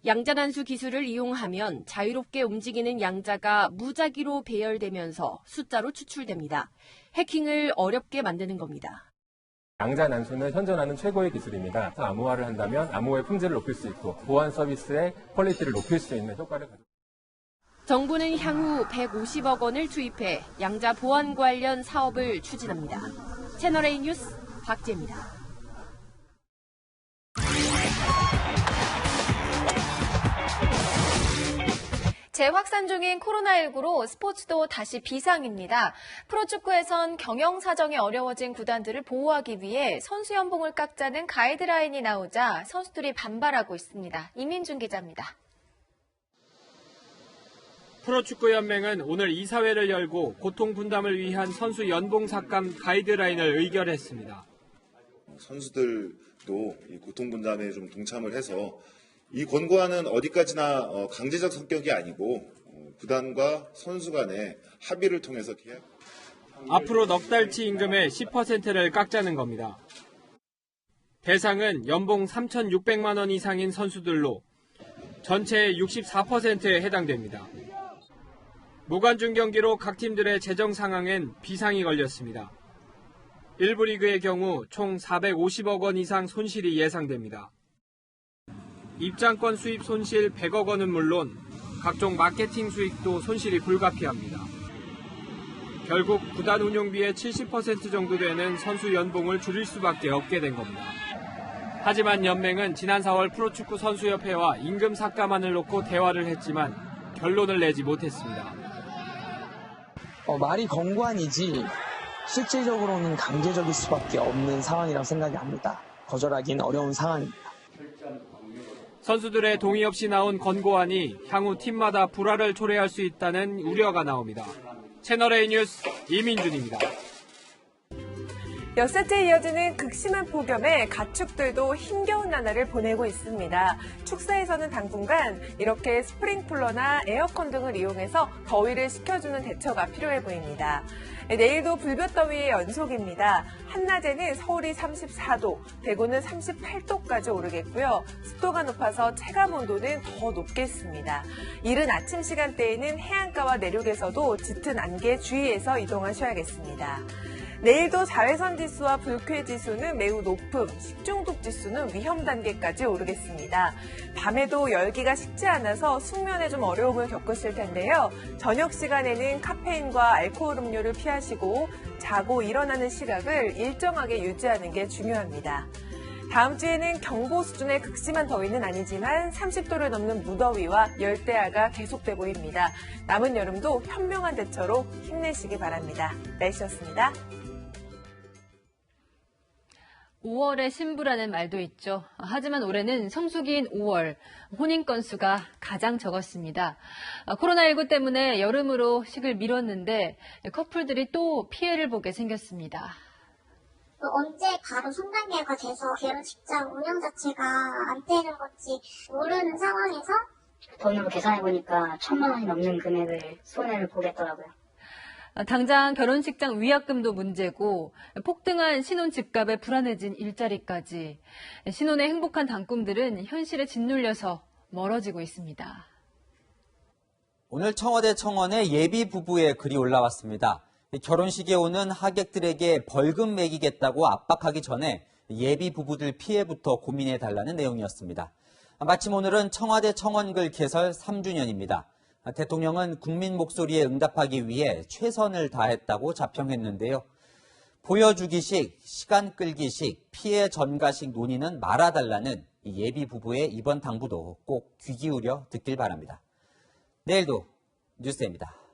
양자 난수 기술을 이용하면 자유롭게 움직이는 양자가 무작위로 배열되면서 숫자로 추출됩니다. 해킹을 어렵게 만드는 겁니다. 양자 난수는 현존하는 최고의 기술입니다. 암호화를 한다면 암호의 품질을 높일 수 있고 보안 서비스의 퀄리티를 높일 수 있는 효과를 가져옵니다. 정부는 향후 150억 원을 투입해 양자 보안 관련 사업을 추진합니다. 채널A 뉴스 박지혜입니다. 재확산 중인 코로나19로 스포츠도 다시 비상입니다. 프로축구에선 경영 사정이 어려워진 구단들을 보호하기 위해 선수 연봉을 깎자는 가이드라인이 나오자 선수들이 반발하고 있습니다. 이민준 기자입니다. 프로축구연맹은 오늘 이사회를 열고 고통 분담을 위한 선수 연봉 삭감 가이드라인을 의결했습니다. 선수들도 이 고통 분담에 좀 동참을 해서 이 권고안은 어디까지나 강제적 성격이 아니고 구단과 선수 간의 합의를 통해서 계약. 앞으로 넉 달치 임금의 10%를 깎자는 겁니다. 대상은 연봉 3,600만 원 이상인 선수들로 전체의 64%에 해당됩니다. 무관중 경기로 각 팀들의 재정 상황엔 비상이 걸렸습니다. 일부 리그의 경우 총 450억 원 이상 손실이 예상됩니다. 입장권 수입 손실 100억 원은 물론 각종 마케팅 수익도 손실이 불가피합니다. 결국 구단 운용비의 70% 정도 되는 선수 연봉을 줄일 수밖에 없게 된 겁니다. 하지만 연맹은 지난 4월 프로축구 선수협회와 임금 삭감안을 놓고 대화를 했지만 결론을 내지 못했습니다. 말이 권고안이지 실질적으로는 강제적일 수밖에 없는 상황이라고 생각이 합니다. 거절하기는 어려운 상황입니다. 선수들의 동의 없이 나온 권고안이 향후 팀마다 불화를 초래할 수 있다는 우려가 나옵니다. 채널A 뉴스 이민준입니다. 엿새째 이어지는 극심한 폭염에 가축들도 힘겨운 나날을 보내고 있습니다. 축사에서는 당분간 이렇게 스프링쿨러나 에어컨 등을 이용해서 더위를 식혀주는 대처가 필요해 보입니다. 내일도 불볕더위의 연속입니다. 한낮에는 서울이 34도, 대구는 38도까지 오르겠고요. 습도가 높아서 체감 온도는 더 높겠습니다. 이른 아침 시간대에는 해안가와 내륙에서도 짙은 안개 주의해서 이동하셔야겠습니다. 내일도 자외선 지수와 불쾌 지수는 매우 높음, 식중독 지수는 위험 단계까지 오르겠습니다. 밤에도 열기가 식지 않아서 숙면에 좀 어려움을 겪으실 텐데요. 저녁 시간에는 카페인과 알코올 음료를 피하시고 자고 일어나는 시각을 일정하게 유지하는 게 중요합니다. 다음 주에는 경보 수준의 극심한 더위는 아니지만 30도를 넘는 무더위와 열대야가 계속돼 보입니다. 남은 여름도 현명한 대처로 힘내시기 바랍니다. 날씨였습니다. 5월의 신부라는 말도 있죠. 하지만 올해는 성수기인 5월, 혼인 건수가 가장 적었습니다. 코로나19 때문에 여름으로 식을 미뤘는데 커플들이 또 피해를 보게 생겼습니다. 언제 바로 3단계가 돼서 결혼식장 운영 자체가 안 되는 건지 모르는 상황에서 돈으로 계산해보니까 1,000만 원이 넘는 금액을 손해를 보겠더라고요. 당장 결혼식장 위약금도 문제고 폭등한 신혼 집값에 불안해진 일자리까지 신혼의 행복한 단꿈들은 현실에 짓눌려서 멀어지고 있습니다. 오늘 청와대 청원에 예비 부부의 글이 올라왔습니다. 결혼식에 오는 하객들에게 벌금 매기겠다고 압박하기 전에 예비 부부들 피해부터 고민해달라는 내용이었습니다. 마침 오늘은 청와대 청원글 개설 3주년입니다. 대통령은 국민 목소리에 응답하기 위해 최선을 다했다고 자평했는데요. 보여주기식, 시간 끌기식, 피해 전가식 논의는 말아달라는 이 예비 부부의 이번 당부도 꼭 귀 기울여 듣길 바랍니다. 내일도 뉴스입니다.